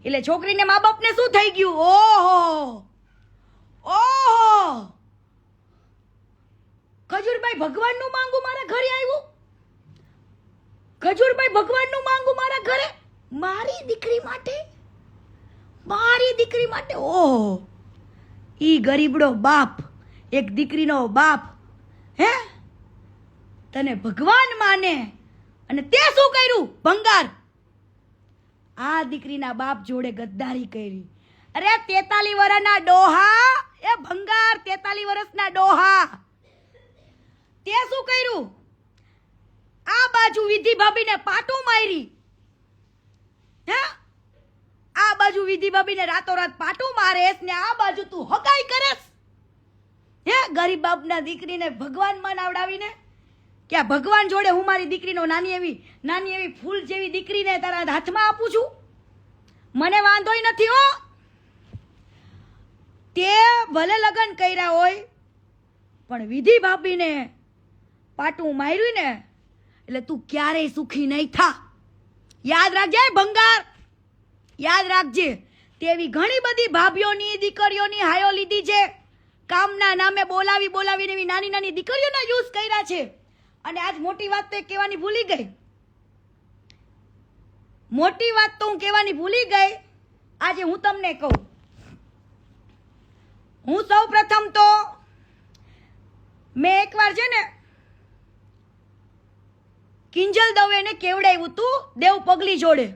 એટલે છોકરીને મા બાપને શું થઈ ગયું? ઓહો, ખજૂરભાઈ ભગવાનનું માંગુ મારા ઘરે આવ્યું. ખજૂરભાઈ ભગવાનનું માંગુ મારા ઘરે, મારી દીકરી માટે. ઓહો, ઈ ગરીબડો બાપ, એક દીકરીનો બાપ, હે, તને ભગવાન માને અને તે શું કર્યું? ભંગાર. આ દીકરીના બાપ જોડે ગદ્દારી કરી. અરે 43 વર્ષના ડોહા, એ ભંગાર 43 વર્ષના ડોહા, તે શું કર્યું? આ બાજુ વિધિ ભાભીને પાટું મારી, હે? આ બાજુ વિધિ ભાભીને રાતોરાત પાટું મારેસ ને આ બાજુ તું હગાઈ કરેસ, હે? ગરીબ બાપના દીકરીને ભગવાન મનાવડાવીને કે આ ભગવાન જોડે હું મારી દીકરીનો નાની એવી ફૂલ જેવી દીકરીને તારા હાથમાં આપું છું. મને વાંધોય નથી હો. તે ભલે લગ્ન કર્યા હોય પણ વિધિ ભાભીને પાટું માર્યું ને એટલે તું ક્યારેય સુખી નહીં થા. યાદ રાખજે ભંગાર, યાદ રાખજે. તેવી ઘણી બધી ભાભીઓની દીકરીઓની હાયો લીધી છે. કામના નામે બોલાવીને એવી નાની નાની દીકરીઓના યુઝ કર્યા છે. અને આજ મોટી વાત તો કહેવાની ભૂલી ગઈ. મોટી વાત તો હું કહેવાની ભૂલી ગઈ. આજે હું તમને કહું. હું સૌ પ્રથમ તો મેં એકવાર છે ને કિંજલ દવેને કેવડાવ્યું તું દેવ પગલી જોડે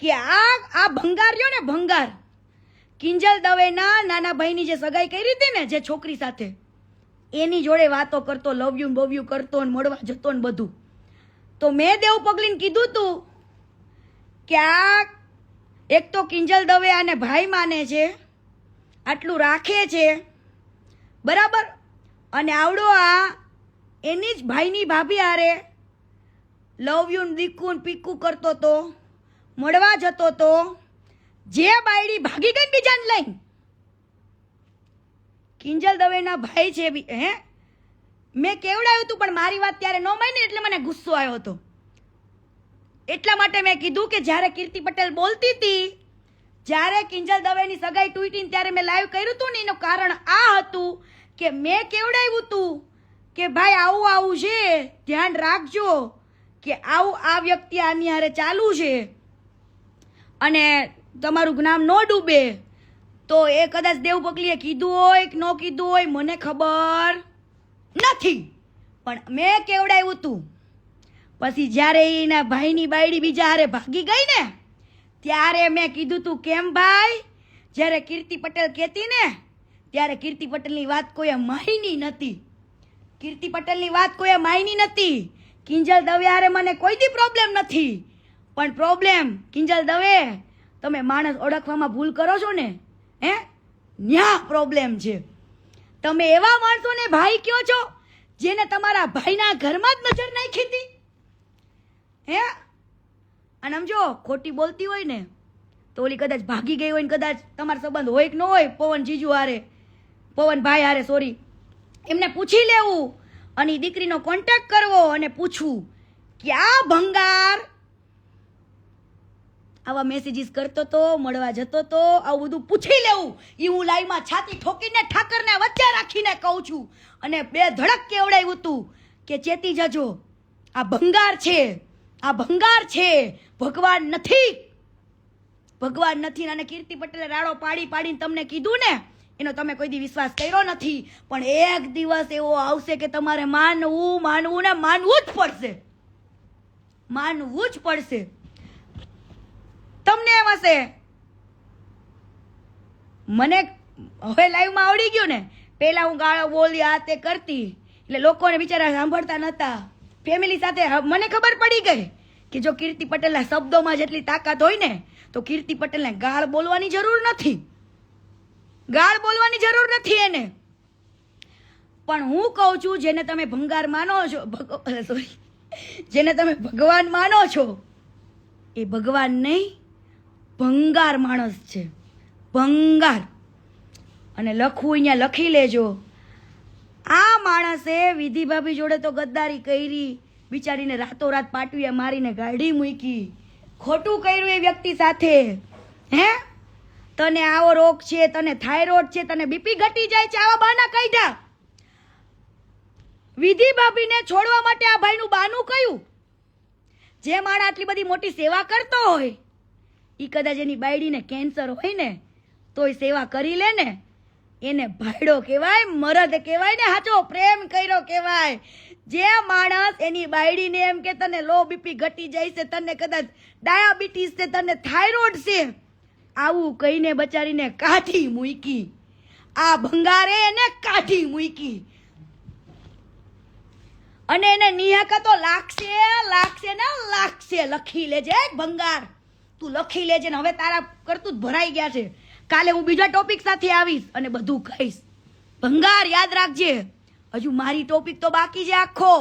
કે આ ભંગાર રહ્યો ને ભંગાર, કિંજલ દવેના નાના ભાઈની જે સગાઈ કરી હતી ને જે છોકરી સાથે, એની જોડે વાતો કરતો, લવ યુ બવ યુ કરતો ને મળવા જતો ને બધું. તો મેં દેવ પગલીને કીધું તું કે આ એક તો કિંજલ દવે આને ભાઈ માને છે, આટલું રાખે છે, બરાબર, અને આવડો આ એની જ ભાઈની ભાભી હારે લવ યુ દીકું પીકું કરતો તો, મળવા જતો તો, જે બાયડી ભાગી ગઈ બીજાને લઈને. કિંજલ દવેના ભાઈ છે, હે? મેં કેવડાવ્યું હતું પણ મારી વાત ત્યારે ન માની એટલે મને ગુસ્સો આવ્યો હતો. એટલા માટે મેં કીધું કે જ્યારે કીર્તિ પટેલ બોલતી હતી, જ્યારે કિંજલ દવેની સગાઈ તૂટીને ત્યારે મેં લાઈવ કર્યું હતું ને એનું કારણ આ હતું કે મેં કેવડાવ્યું હતું કે ભાઈ આવું આવું છે, ધ્યાન રાખજો કે આવું આ વ્યક્તિ આની હારે ચાલુ છે અને તમારું જ્ઞાન ન ડૂબે. તો એ કદાચ દેવ પગલીએ કીધું હોય કે ન કીધું હોય મને ખબર નથી, પણ મેં કેવડાવ્યું હતું. પછી જ્યારે એના ભાઈની બાયડી બીજા હારે ભાગી ગઈ ને ત્યારે મેં કીધું તું કેમ ભાઈ, જ્યારે કીર્તિ પટેલ કહેતી ને ત્યારે કીર્તિ પટેલની વાત કોઈએ માયની નથી. કીર્તિ પટેલની વાત કોઈએ માયની નથી. કિંજલ દવે હારે મને કોઈ દી પ્રોબ્લેમ નથી, પણ પ્રોબ્લેમ કિંજલ દવે તમે માણસ ઓળખવામાં ભૂલ કરો છો ને, હે? ન્યા પ્રોબ્લેમ છે. તમે એવા માણસોને ભાઈ કયો છો જેને તમારા ભાઈના ઘરમાં જ નજર નાખી હતી, હે? અને સમજો ખોટી બોલતી હોય ને તો ઓલી કદાચ ભાગી ગઈ હોય ને કદાચ તમારો સંબંધ હોય કે ન હોય, પવન જીજુ હારે, પવન ભાઈ હારે, સોરી, એમને પૂછી લેવું અને એ દીકરીનો કોન્ટેક્ટ કરવો અને પૂછવું કે આ ભંગાર આવા મેસેજીસ કરતો તો, મળવા જતો તો, આવું બધું પૂછી લેવું. એ હું લાઈવમાં છાતી ઠોકીને ઠાકરને વચ્ચે રાખીને કહું છું અને બે ધડક કેવડાવ્યું હતું કે ચેતી જજો, આ ભંગાર છે, આ ભંગાર છે, ભગવાન નથી, ભગવાન નથી. અને કીર્તિ પટેલે રાડો પાડીને તમને કીધું ને એનો તમે કોઈ દી વિશ્વાસ કર્યો નથી, પણ એક દિવસ એવો આવશે કે તમારે માનવું ને માનવું જ પડશે, માનવું જ પડશે. તમને એમ હશે મને હવે લાઈવમાં આવડી ગયું ને, પહેલા હું ગાળો બોલી આ તે કરતી એટલે લોકોને બિચારા સાંભળતા નતા. ફેમિલી સાથે મને ખબર પડી ગઈ કે જો કીર્તિ પટેલના શબ્દોમાં જેટલી તાકાત હોય ને તો કીર્તિ પટેલને ગાળ બોલવાની જરૂર નથી, ગાળ બોલવાની જરૂર નથી એને. પણ હું કહું છું જેને તમે ભંગાર માનો છો, સોરી, જેને તમે ભગવાન માનો છો એ ભગવાન નહીં, ભંગાર માણસ છે, ભંગાર. અને લખવું અહીંયા લખી લેજો. આ માણસે વિધિ ભાભી જોડે તો ગદ્દારી કરી, બિચારીને રાતોરાત પાટવીએ મારીને ગાડી મૂકી, ખોટું કર્યું એ વ્યક્તિ સાથે, હે? તને આવો રોગ છે, તને થાઇરોઇડ છે, તને બીપી ઘટી જાય છે, આવા બહાના કાઢ્યા. વિધિ ભાભીને છોડવા માટે આ ભાઈનું બાનું કયું? જે માણસ આટલી બધી મોટી સેવા કરતો હોય એ કદાચ એની બાયડીને કેન્સર હોય ને તોય સેવા કરી લે ને, એને ભાઈડો કહેવાય, મરદ કહેવાય ને સાચો પ્રેમ કર્યો કહેવાય. જે માણસ એની બાયડીને એમ કે તને લો બીપી ઘટી જાય છે, તને કદાચ ડાયાબિટીસ છે, તને થાઇરોઇડ છે, આવું કહીને બચારીને કાઢી મૂકી. આ ભંગારે એને કાઢી મૂકી. અને એને નિહાકા તો લાગશે ને લાગશે. લખી લેજે ભંગાર, તું લખી લેજે ને. હવે તારા કરતું જ ભરાઈ ગયા છે. કાલે હું બીજા ટોપિક સાથે આવીશ અને બધું કહીશ. ભંગાર યાદ રાખજે, હજુ મારી ટોપિક તો બાકી છે આખો.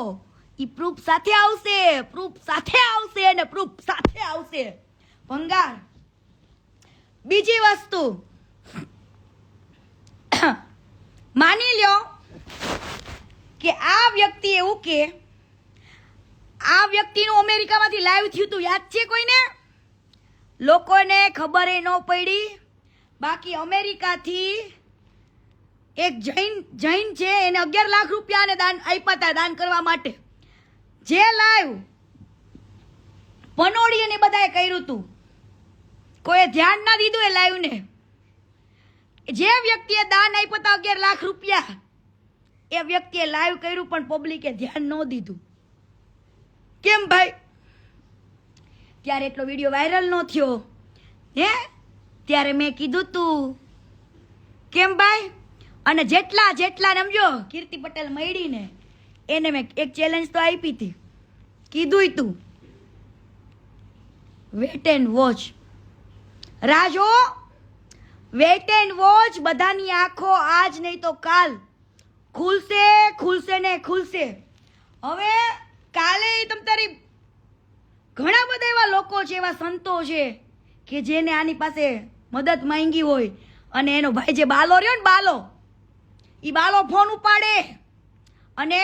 ઈ પ્રૂફ સાથે આવશે, પ્રૂફ સાથે આવશે અને પ્રૂફ સાથે આવશે. ભંગાર. બીજી વસ્તુ, માની લ્યો કે આ વ્યક્તિ એવું કે આ વ્યક્તિનું અમેરિકામાંથી લાઈવ થયું હતું, યાદ છે કોઈને? લોકોને ખબર ન પડી. બાકી અમેરિકાથી એક જૈન છે, એને 11 લાખ રૂપિયા દાન આપ્યા હતા, દાન કરવા માટે. જે લાઈવ પનોડી અને બધાએ કર્યું હતું, કોઈ ધ્યાન ના દીધું એ લાઈવ ને. જે વ્યક્તિએ દાન આપ્યા હતા 11 લાખ રૂપિયા, એ વ્યક્તિએ લાઈવ કર્યું પણ પબ્લિકે ધ્યાન ન દીધું. કેમ ભાઈ? ત્યારે એટલો વિડીયો વાયરલ ન થયો હે, ત્યારે મેં કીધું તું. કેમ ભાઈ? અને જેટલા સમજો કીર્તિ પટેલ મળીને એને મેં એક ચેલેન્જ તો આપી હતી, કીધું તું wait and watch. Rajo, wait and watch. બધાની આંખો આજ નહીં તો કાલ ખુલશે ને ખુલશે. હવે કાલે તમ તારી ઘણા બધા એવા લોકો છે, એવા સંતો છે કે જેને આની પાસે મદદ માંગી હોય અને એનો ભાઈ જે બાલો રહ્યો ને, ઈ બાલો ફોન ઉપાડે અને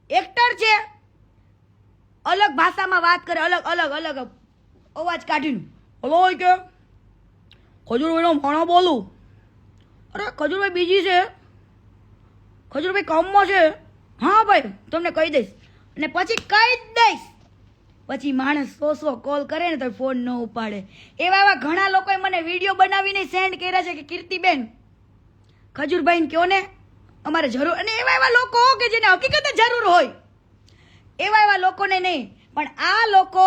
એક્ટર છે, અલગ ભાષામાં વાત કરે, અલગ અવાજ કાઢીને હલો કે ખજૂરભાઈનો ભાણો બોલું. અરે ખજૂરભાઈ બીજી છે, ખજૂરભાઈ કામમાં છે. હા ભાઈ તમને કહી દઈશ. અને પછી કહી જ દઈશ. પછી માણસ 100 કોલ કરે ને તો ફોન ન ઉપાડે. એવા ઘણા લોકોએ મને વિડીયો બનાવીને સેન્ડ કર્યા છે કે કીર્તિબેન ખજૂરભાઈને કહો ને અમારે જરૂર. અને એવા લોકો કે જેને હકીકતે જરૂર હોય, એવા લોકોને નહીં. પણ આ લોકો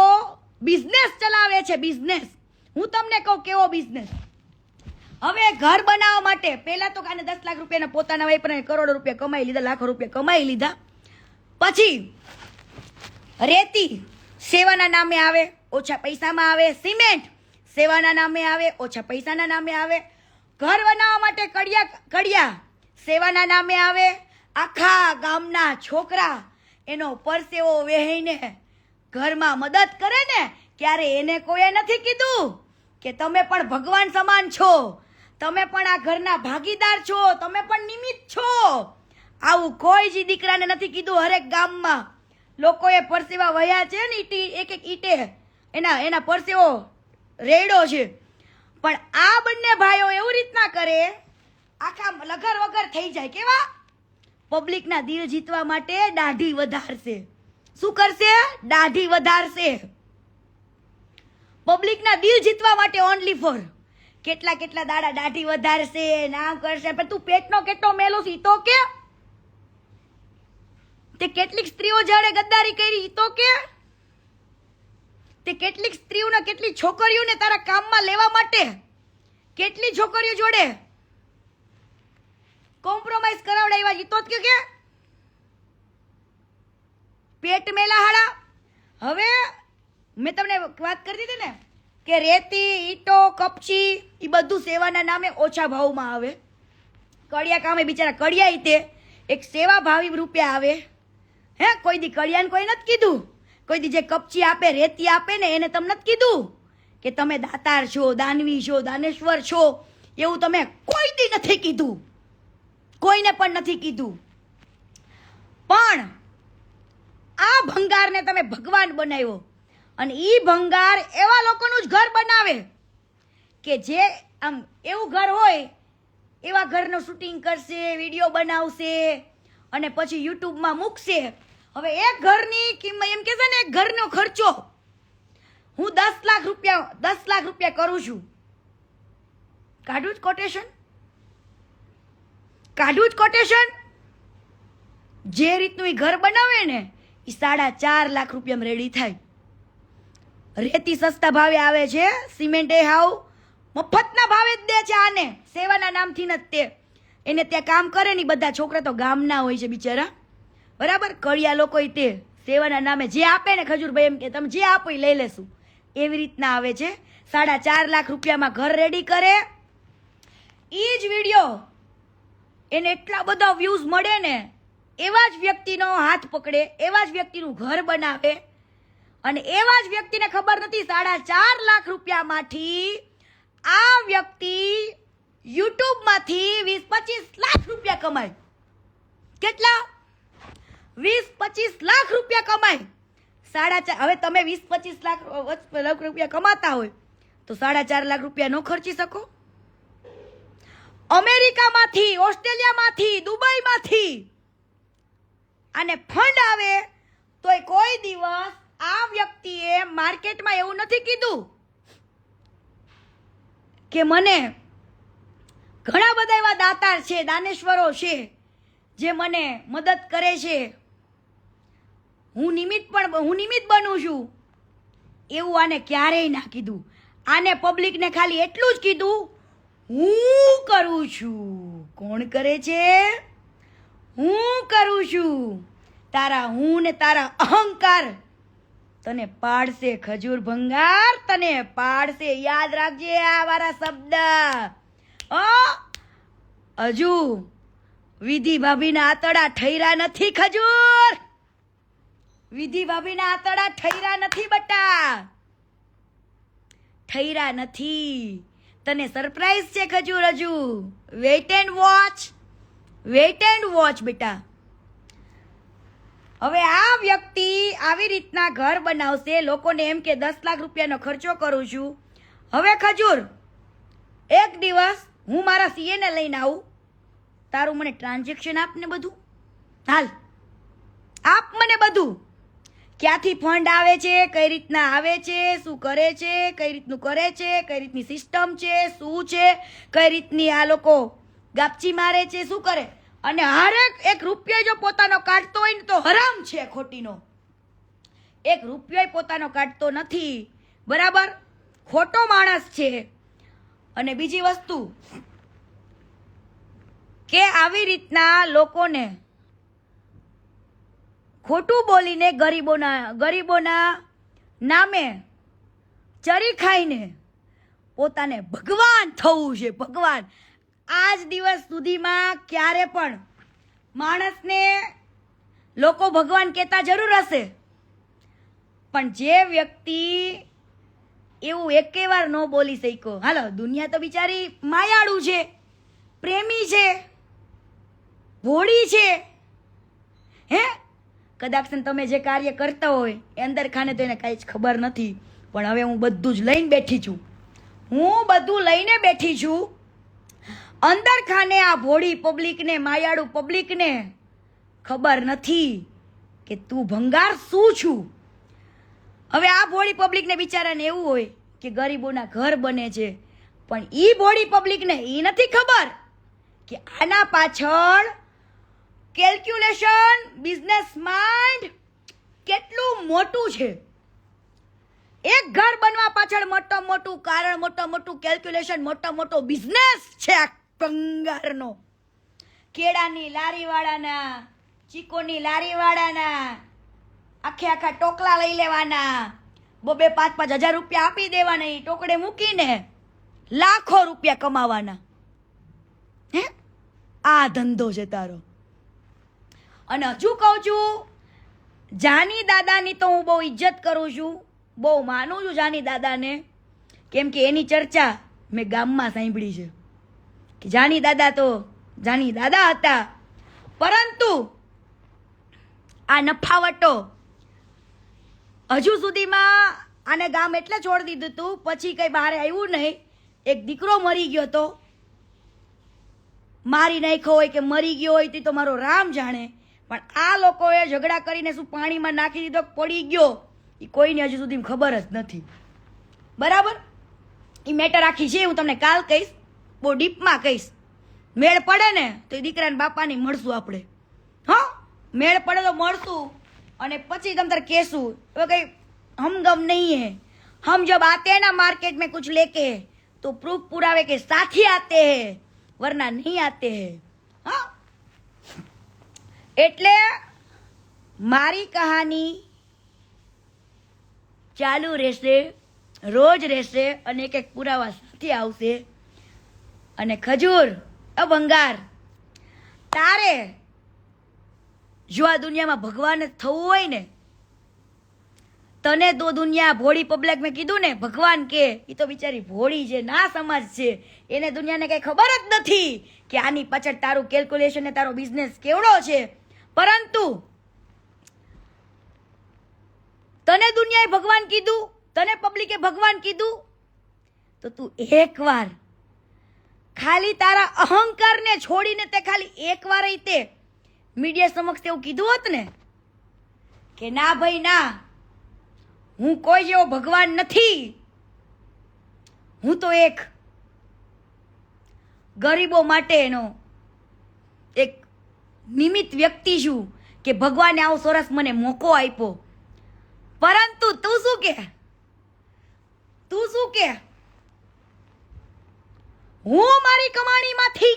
બિઝનેસ ચલાવે છે, બિઝનેસ. હું તમને કહું કેવો બિઝનેસ. હવે ઘર બનાવવા માટે પહેલા તો કાને 10 લાખ રૂપિયાના પોતાના વાપરીને કરોડો રૂપિયા કમાઈ લીધા, લાખો રૂપિયા કમાઈ લીધા. પછી રેતી સેવાના નામે આવે, ઓછા પૈસામાં આવે. સિમેન્ટ સેવાના નામે આવે, ઓછા પૈસાના નામે આવે. ઘર બનાવવા માટે કડિયા સેવાના નામે આવે. આખા ગામના છોકરા એનો પરસેવો વહેઈને ઘરમાં મદદ કરે ને, ક્યારે એને કોઈએ નથી કીધું કે તમે પણ ભગવાન સમાન છો, તમે પણ આ ઘરના ભાગીદાર છો, તમે પણ નિમિત્ત છો. આવું કોઈ જ દીકરાને નથી કીધું. હરેક ગામમાં લોકોએ પરસેવા વહ્યા છે ને, એક ઈટે એના પરસેવો રેડો છે. પણ આ બંને ભાઈઓ એવું રીતના કરે, આખા લગર વગર થઈ જાય. કેવા? પબ્લિકના દિલ જીતવા માટે દાઢી વધારશે. શું કરશે? દાઢી વધારશે. પબ્લિકના દિલ જીતવા માટે ઓનલી ફોર કેટલા દાડા દાઢી વધારશે, નામ કરશે. પણ તું પેટનો કેટલો મેલો છે તો કે, તે કેટલીક સ્ત્રીઓ જોડે ગદ્દારી કરી તો કે, તે કેટલીક સ્ત્રીઓને, કેટલી છોકરીઓને તારા કામમાં લેવા માટે કેટલી છોકરીઓ જોડે કોમ્પ્રોમાઇઝ કરાવડાવ્યા તો જ કે પેટ મેલા હાડા. હવે મેં તમને વાત કરી દીધી ને કે રેતી, ઈટો, કપચી એ બધું સેવાના નામે ઓછા ભાવમાં આવે. કડિયા કામે બિચારા કડિયા તે એક સેવા ભાવી રૂપિયા આવે. હે કોઈ દી કડિયાને કોઈ નથી કીધું. કોઈ દી જે કપચી આપે, રેતી આપે ને એને તમને નથી કીધું કે તમે દાતાર છો, દાનવી છો, દાનેશ્વર છો. એવું તમે કોઈ દી નથી કીધું, કોઈને પણ નથી કીધું. પણ આ ભંગારને તમે ભગવાન બનાવ્યો. અને ઈ ભંગાર એવા લોકોનું જ ઘર બનાવે કે જે આમ એવું ઘર હોય, એવા ઘરનું શૂટિંગ કરશે, વિડીયો બનાવશે અને પછી યુટ્યુબમાં મૂકશે. હવે એક ઘરની કિંમત એમ કે છે ને, એક ઘરનો ખર્ચો હું 10 લાખ રૂપિયા કરું છું. કાઢું જ કોટેશન કાઢું જ કોટેશન. જે રીતનું એ ઘર બનાવે ને એ 4.5 લાખ રૂપિયામાં રેડી થાય. રેતી સસ્તા ભાવે આવે છે, સિમેન્ટ એ હાવ મફતના ભાવે જ દે છે આને, સેવાના નામથી ન તે. એને ત્યાં કામ કરે ને બધા છોકરા તો ગામના હોય છે બિચારા, બરાબર. કડિયા લોકો તે સેવાના નામે જે આપે ને ખજૂરભાઈ એમ કે તમે જે આપો એ લઈ લેશું, એવી રીતના આવે છે. 4.5 લાખ રૂપિયામાં ઘર રેડી કરે. એ જ વિડીયો એને એટલા બધા વ્યૂઝ મળે ને, એવા જ વ્યક્તિનો હાથ પકડે, એવા જ વ્યક્તિનું ઘર બનાવે, અને એવા જ વ્યક્તિને ખબર નથી 4.5 લાખ રૂપિયામાંથી આ વ્યક્તિ યુટ્યુબમાંથી 20-25 લાખ રૂપિયા કમાય. કેટલા? 20-25 લાખ રૂપિયા કમાય. 4.5. હવે તમે 20-25 લાખ રૂપિયા કમાતા હોય તો 4.5 લાખ રૂપિયા ન ખર્ચી શકો? અમેરિકામાંથી, ઓસ્ટ્રેલિયામાંથી, દુબઈમાંથી આને ફંડ આવે તોય કોઈ દિવસ આ વ્યક્તિએ માર્કેટમાં એવું નથી કીધું કે મને ઘણા બધા એવા દાતાર છે, દાનેશ્વરો છે જે મને મદદ કરે છે, હું નિમિત્ત બનું છું. એવું આને ક્યારેય ના કીધું. આને પબ્લિકને ખાલી એટલું જ કીધું, હું કરું છું. કોણ કરે છે? હું કરું છું. તારા હું ને તારા અહંકાર તને પાડશે ખજૂર ભંગાર, તને પાડશે. યાદ રાખજે આ મારા શબ્દ. હજુ વિધિ ભાભીના આતડા ઠૈરા નથી ખજૂર, વિધિ ભાભીના આતડા ઠૈરા નથી બટા, ઠૈરા નથી. તને સરપ્રાઈઝ છે ખજૂર. હજુ weight and watch, weight and watch બેટા. હવે આ વ્યક્તિ આવી રીતના ઘર બનાવશે, લોકોને એમ કે 10 લાખ રૂપિયાનો ખર્ચો કરું છું. હવે ખજૂર એક દિવસ હું મારા સીએ ને લઈને આવું, તારું મને ટ્રાન્ઝેક્શન આપ ને બધું. હાલ આપ મને બધું, ક્યાંથી ફંડ આવે છે, કઈ રીતના આવે છે, શું કરે છે, કઈ રીતનું કરે છે, કઈ રીતની સિસ્ટમ છે, શું છે, કઈ રીતની આ લોકો ગાપચી મારે છે, શું કરે. અને હરેક એક રૂપિયો જો પોતાનો કાઢતો હોય ને તો હરામ છે ખોટીનો. એક રૂપિયો પોતાનો કાઢતો નથી, બરાબર, ખોટો માણસ છે. અને બીજી વસ્તુ કે આવી રીતના લોકોને ખોટું બોલીને ગરીબોના નામે ચરી ખાઈને પોતાને ભગવાન થવું છે, ભગવાન. આજ દિવસ સુધીમાં ક્યારે પણ માણસને લોકો ભગવાન કહેતા જરૂર હશે, પણ જે વ્યક્તિ એવું એકે વાર ન બોલી શક્યો. હાલો, દુનિયા તો બિચારી માયાળુ છે, પ્રેમી છે, ભોળી છે. હે, કદાચ તમે જે કાર્ય કરતા હોય એ અંદર ખાને તો એને કાંઈ જ ખબર નથી, પણ હવે હું બધું જ લઈને બેઠી છું. હું બધું લઈને બેઠી છું. અંદર ખાને આ ભોળી પબ્લિકને, માયાળુ પબ્લિકને ખબર નથી કે તું ભંગાર શું છું. હવે આ ભોળી પબ્લિકને બિચારાને એવું હોય કે ગરીબોના ઘર બને છે, પણ ઈ ભોળી પબ્લિકને ઈ નથી ખબર કે આના પાછળ કેલ્ક્યુલેશન, બિઝનેસ માઇન્ડ કેટલું મોટું છે. એક ઘર બનવા પાછળ મોટું કારણ, મોટું કેલ્ક્યુલેશન, મોટો બિઝનેસ છે આ કંગારનો. કેળાની લારીવાળાના, ચીકોની લારીવાળાના આખા ટોકલા લઈ લેવાના, 2-5 હજાર રૂપિયા આપી દેવાના, એ ટોકડે મૂકીને લાખો રૂપિયા કમાવાના. હે, આ ધંધો છે તારો. અને હજુ કહું છું, જાની દાદાની તો હું બહુ ઇજ્જત કરું છું, બહુ માનું છું જાની દાદાને, કેમ કે એની ચર્ચા મેં ગામમાં સાંભળી છે કે જાની દાદા તો જાની દાદા હતા. પરંતુ આ નફાવટો હજુ સુધીમાં આને ગામ એટલે છોડી દીધું હતું, પછી કંઈ બહાર આવ્યું નહીં. એક દીકરો મરી ગયો તો, મારી નાખ્યો હોય કે મરી ગયો હોય તે તો મારો રામ જાણે, પણ આ લોકોએ ઝઘડા કરીને શું પાણીમાં નાખી દીધો, પડી ગયો, એ કોઈને હજુ સુધી ખબર જ નથી. બરાબર, એ મેટર આખી છે, હું તમને કાલ કહીશ, બહુ ડીપમાં કહીશ. મેળ પડે ને તો એ દીકરાને બાપાની મળશું આપણે. હા, મેળ પડે તો મળશું અને પછી તમ તાર કહેશું. હવે કઈ હમગમ નહીં હે. हम जब आते हैं ना मार्केट में कुछ लेके तो प्रूफ पुरावे के साथ ही आते हैं, वरना नहीं आते हैं. हाँ, એટલે મારી કહાની ચાલુ રહેશે, રોજ રહેશે અને એક એક પુરાવા સાથે આવશે. અને ખજૂર ભંગાર, તારે જો આ દુનિયામાં ભગવાન જ થવું હોય ને, તને તો દુનિયા ભોળી પબ્લિક મેં કીધું ને ભગવાન કે એ તો બિચારી ભોળી છે, ના સમજ છે. એને દુનિયાને કઈ ખબર જ નથી કે આની પાછળ તારું કેલ્ક્યુલેશન ને તારો બિઝનેસ કેવડો છે. પરંતુ તને દુનિયાએ ભગવાન કીધું, તને પબ્લિકે ભગવાન કીધું, તો તું એકવાર ખાલી તારા અહંકારને છોડીને તે ખાલી એકવાર તે મીડિયા સમક્ષ એવું કીધું હોત ને કે ના ભાઈ ના, હું કોઈ જેવો ભગવાન નથી, હું તો એક ગરીબો માટેનો એક નિમિત્ત વ્યક્તિ છું કે ભગવાને આવો સરસ મને મોકો આપ્યો. પરંતુ તું શું કે હું મારી કમાણીમાંથી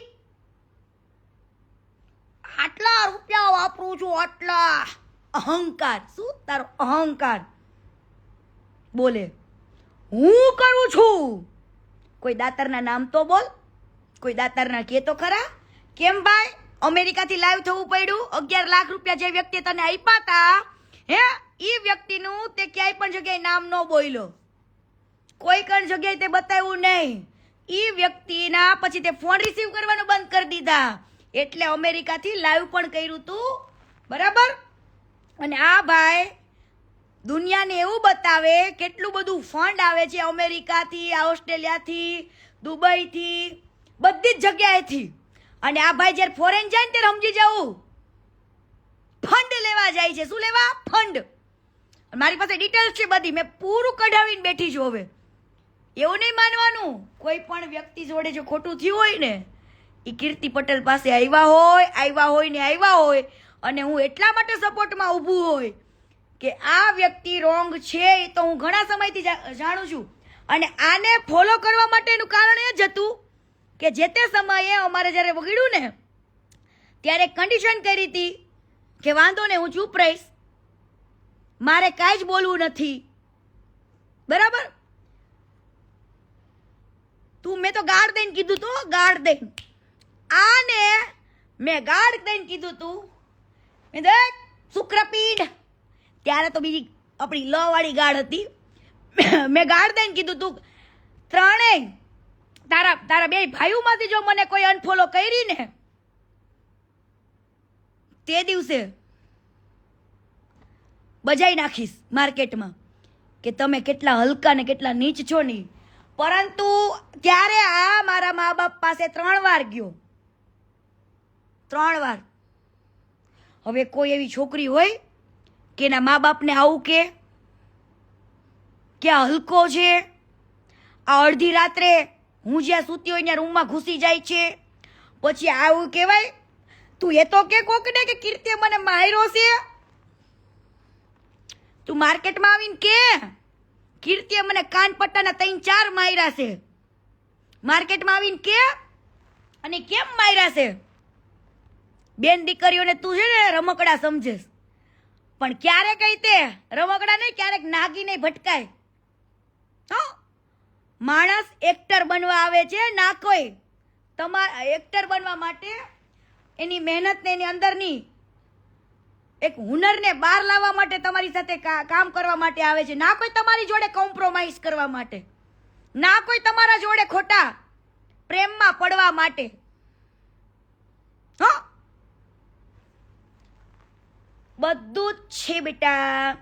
આટલા રૂપિયા વાપરું છું, આટલા અહંકાર. શું તારો અહંકાર બોલે? હું કરું છું. કોઈ દાતારના નામ તો બોલ, કોઈ દાતારના કે તો ખરા. કેમ ભાઈ અમેરિકાથી લાઈવ થવું પડ્યું? 11 લાખ રૂપિયા જે વ્યક્તિએ તને આપ્યા હતા, હે, એ વ્યક્તિનું તે ક્યાંય પણ જગ્યાએ નામ ન બોલ્યો, કોઈ પણ જગ્યાએ તે બતાવ્યું નહીં. એ વ્યક્તિના પછી તે ફોન રિસીવ કરવાનું બંધ કરી દીધા. એટલે અમેરિકાથી લાઈવ પણ કર્યું તું, બરાબર. અને આ ભાઈ દુનિયાને એવું બતાવે કેટલું બધું ફંડ આવે છે અમેરિકાથી, ઓસ્ટ્રેલિયાથી, દુબઈથી, બધી જ જગ્યાએથી. અને આ ભાઈ જ્યારે ફોરેન જાય ને ત્યારે સમજી જવું ફંડ લેવા જાય છે. શું લેવા? ફંડ. મારી પાસે ડિટેલ્સ છે બધી, મેં પૂરું કઢાવીને બેઠી છું. હવે એવું નહીં માનવાનું કોઈ પણ વ્યક્તિ જોડે જો ખોટું થયું હોય ને, એ કીર્તિ પટેલ પાસે આવ્યા હોય અને હું એટલા માટે સપોર્ટમાં ઊભું હોય કે આ વ્યક્તિ રોંગ છે એ તો હું ઘણા સમયથી જાણું છું. અને આને ફોલો કરવા માટેનું કારણ એ જ હતું કે જે તે સમયે અમારે જ્યારે વગડ્યું ને ત્યારે કન્ડિશન કરી હતી કે વાંધો ને હું ચૂપ રહીશ, મારે કાંઈ જ બોલવું નથી, બરાબર. મેં તો ગાળ દઈને કીધું તું, ગાળ દઈને આને મેં ગાળ દઈને કીધું તું. મેં દેખ શુક્રપીઠ, ત્યારે તો બીજી આપણી લ વાળી ગાળ હતી. મેં ગાળ દઈને કીધું તું ત્રણેય તારા બે ભાઈઓમાંથી જો મને કોઈ અનફોલો કરી ને તે દિવસે બજાઈ નાખીશ માર્કેટમાં કે તમે કેટલા હલકા ને કેટલા નીચ છો નહીં. પરંતુ ત્યારે આ મારા મા બાપ પાસે 3 વાર ગયો, 3 વાર. હવે કોઈ એવી છોકરી હોય કે એના મા બાપને આવું કે આ હલકો છે, આ અડધી રાત્રે હું જ્યાં સૂતી હોય ત્યાં રૂમમાં ઘૂસી જાય છે, પછી આવું કહેવાય તું એ તો કે કોકને કે કીર્તિએ મને માર્યો છે. તું માર્કેટમાં આવીને કે કીર્તિએ મને કાન પટ્ટાના 3-4 માર્યા છે. માર્કેટમાં આવીને કે અને કેમ માર્યા છે? બેન દીકરીઓને તું છે ને રમકડા સમજેશ, પણ ક્યારેક કઈ તે રમકડા નહીં, ક્યારેક નાગીને ભટકાય. હા, માણસ એક્ટર બનવા આવે છે, ના કોઈ તમારા એક્ટર બનવા માટે એની મહેનત ને એની અંદરની એક હુનરને બહાર લાવવા માટે તમારી સાથે કામ કરવા માટે આવે છે, ના કોઈ તમારી જોડે કોમ્પ્રોમાઇઝ કરવા માટે, ના કોઈ તમારા જોડે ખોટા પ્રેમમાં પડવા માટે. હા, બધું જ છે બેટા,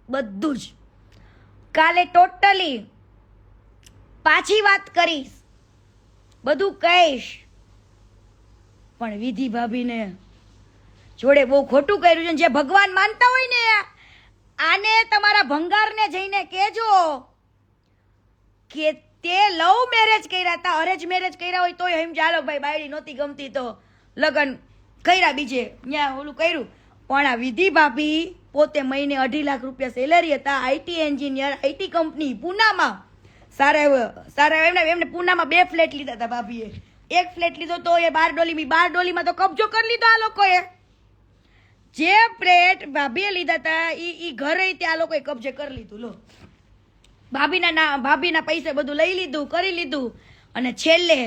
બધું જ. કાલે ટોટલી પાછી વાત કરીશ, બધું કહીશ, પણ વિધિ ભાભીને જોડે બહુ ખોટું કર્યું છે. જે ભગવાન માનતા હોય ને આને તમારા ભંગારને જઈને કહેજો કે તે લવ મેરેજ કર્યા હતા, અરેન્જ મેરેજ કર્યા હોય તોય એમ ચાલો ભાઈ બાયડી નહોતી ગમતી તો લગ્ન કર્યા બીજે ત્યાં ઓલું કર્યું. પણ આ વિધિ ભાભી પોતે મહિને 2.5 લાખ રૂપિયા સેલેરી હતા, આઈટી એન્જિનિયર, આઈટી કંપની પૂનામાં સારા એમને પૂનામાં 2 ફ્લેટ લીધા હતા ભાભીએ. 1 ફ્લેટ લીધો તો એ 12 ડોલીમાં તો કબજો કરી લીધો આ લોકોએ. જે ફ્લેટ ભાભીએ લીધા હતા ઈ ઘરે ત્યાં લોકોએ કબજે કરી લીધું. લો ભાભીના પૈસે બધું લઈ લીધું, કરી લીધું. અને છેલ્લે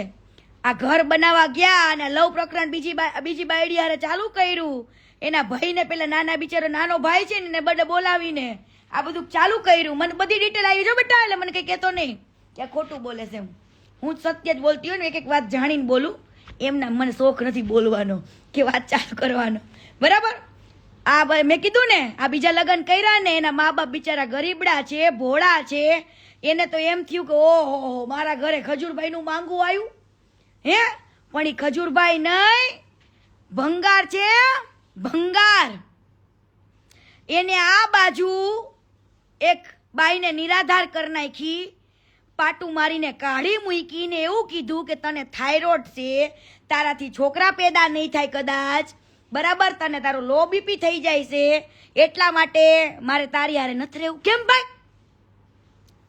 આ ઘર બનાવવા ગયા અને લવ પ્રકરણ બીજી બાયડી હારે ચાલુ કર્યું. એના ભાઈને પેલા નાના બિચારો નાનો ભાઈ છે ને બડે બોલાવીને આ બધું ચાલુ કર્યું. મને બધી ડિટેલ આવી જો બેટા, એટલે મને કઈ કહેતો નહીં કે ખોટું બોલે છે. હું સત્ય જ બોલતી હોય ને, એક વાત જાણીને બોલું. એમના મને શોખ નથી બોલવાનો કે વાત ચાલુ કરવાનો, બરાબર. આ મેં કીધું ને આ બીજા લગ્ન કર્યા ને એના મા બાપ બિચારા ગરીબડા છે, ભોળા છે. એને તો એમ થયું કે ઓહો મારા ઘરે ખજૂરભાઈ નું માંગવું આવ્યું હે. પણ એ ખજૂરભાઈ નહીં, ભંગાર છે, ભંગાર. એને આ બાજુ એક બાઈને નિરાધાર કરી નાખી, પાટું મારીને કાઢી મૂકીને એવું કીધું કે તને થાઇરોઇડ છે, તારાથી છોકરા પેદા નહીં થાય કદાચ, બરાબર, તને તારું લો બીપી થઈ જાય છે, એટલા માટે મારે તારી હારે નથી રહેવું. કેમ ભાઈ?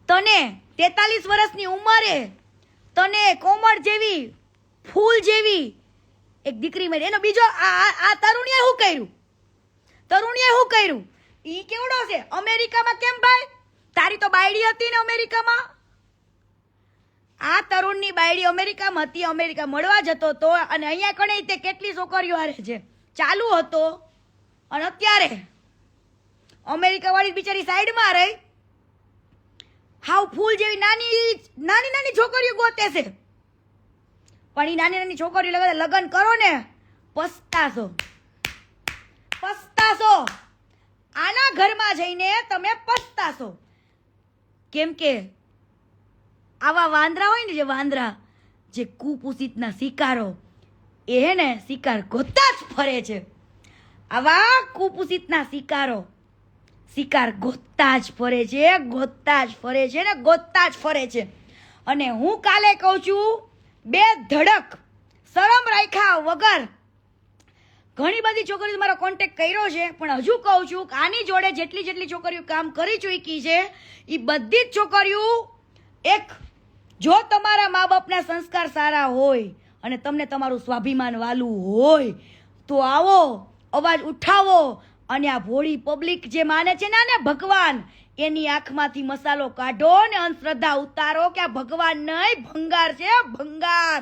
તને 43 વર્ષની ઉંમરે તને કોમળ જેવી ફૂલ જેવી એક દીકરી મળી. એનો બીજો આ તરુણીએ શું કર્યું? તરુણીએ શું કર્યું? ઈ કેવડો છે અમેરિકામાં? કેમ ભાઈ? તારી તો બાયડી હતી ને અમેરિકામાં. આ તરુણની બાયડી અમેરિકામાં હતી, અમેરિકા મળવા જતો હતો અને અહીંયા કણે તે કેટલી છોકરીઓ હારે છે ચાલુ હતો. અને અત્યારે અમેરિકા વાળી બિચારી સાઈડમાં રહી, હાવ ફૂલ જેવી નાની છોકરીઓ ગોતે છે. પણ એ નાની છોકરીઓ લગ્ન કરો ને પસ્તાશો. આના ઘરમાં જઈને તમે પસ્તાશો. કેમ કે આવા વાંદરા હોય ને, જે વાંદરા જે કુપુષિતના શિકારો, એ હે ને શિકાર ગોતતા જ ફરે છે. આવા કુપુષિતના શિકાર ગોતતા જ ફરે છે. અને હું કાલે કહું છું, બે ધડક શરમ રાખ્યા વગર ઘણી બધી છોકરીઓ મારો કોન્ટેક્ટ કર્યો છે, પણ હજુ કહું છું કે આની જોડે જેટલી છોકરીઓ કામ કરી ચૂકી છે એ બધી જ છોકરીઓ, એક જો તમારા મા બાપના સંસ્કાર સારા હોય અને તમને તમારું સ્વાભિમાન વાલું હોય તો આવો અવાજ ઉઠાવો. અને આ ભોળી પબ્લિક જે માને છે ને ભગવાન, એની આંખમાંથી મસાલો કાઢો ને અંધશ્રદ્ધા ઉતારો કે આ ભગવાન નહીં, ભંગાર છે, ભંગાર.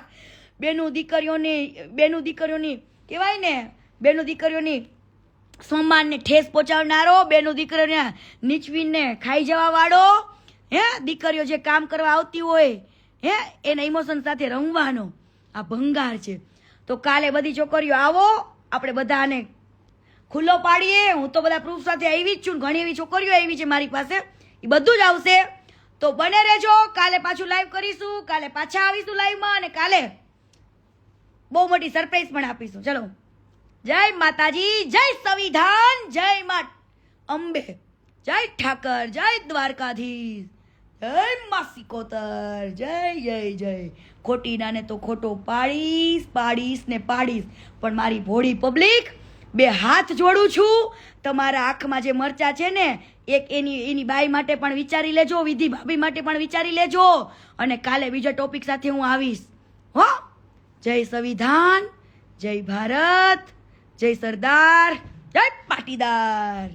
બેનું દીકરીઓની કહેવાય ને, બેનું દીકરીઓની સન્માનને ઠેસ પહોંચાડનારો, બેનું દીકરીઓને નીચવીને ખાઈ જવા વાળો, હે, દીકરીઓ જે કામ કરવા આવતી હોય હે એના ઇમોશન સાથે રમવાનો આ ભંગાર છે. તો કાલે બધી છોકરીઓ આવો, આપણે બધાને ખુલ્લો પાડીએ. હું તો બધા પ્રૂફ સાથે આવી જ છું, ઘણી એવી છોકરીઓ આવી છે મારી પાસે, એ બધું જ આવશે. તો બને રહેજો, કાલે પાછું લાઈવ કરીશું, કાલે પાછા આવીશું લાઈવમાં અને કાલે બહુ મોટી સરપ્રાઈઝ પણ આપીશું. ચલો, જય માતાજી, જય સંવિધાન, જય મા અંબે, જય ઠાકર, જય દ્વારકાધીશ, જય મા સિકોતર, જય. ખોટી નાને તો ખોટો પાડીશ ને પાડીશ. પણ મારી ભોળી પબ્લિક, બે હાથ જોડું છું, તમારા આંખમાં જે મરચા છે ને, એક એની બાઈ માટે પણ વિચારી લેજો, વિધિ ભાભી માટે પણ વિચારી લેજો. અને કાલે બીજા ટોપિક સાથે હું આવીશ. હો, જય સંવિધાન, જય ભારત, જય સરદાર, જય પાટીદાર.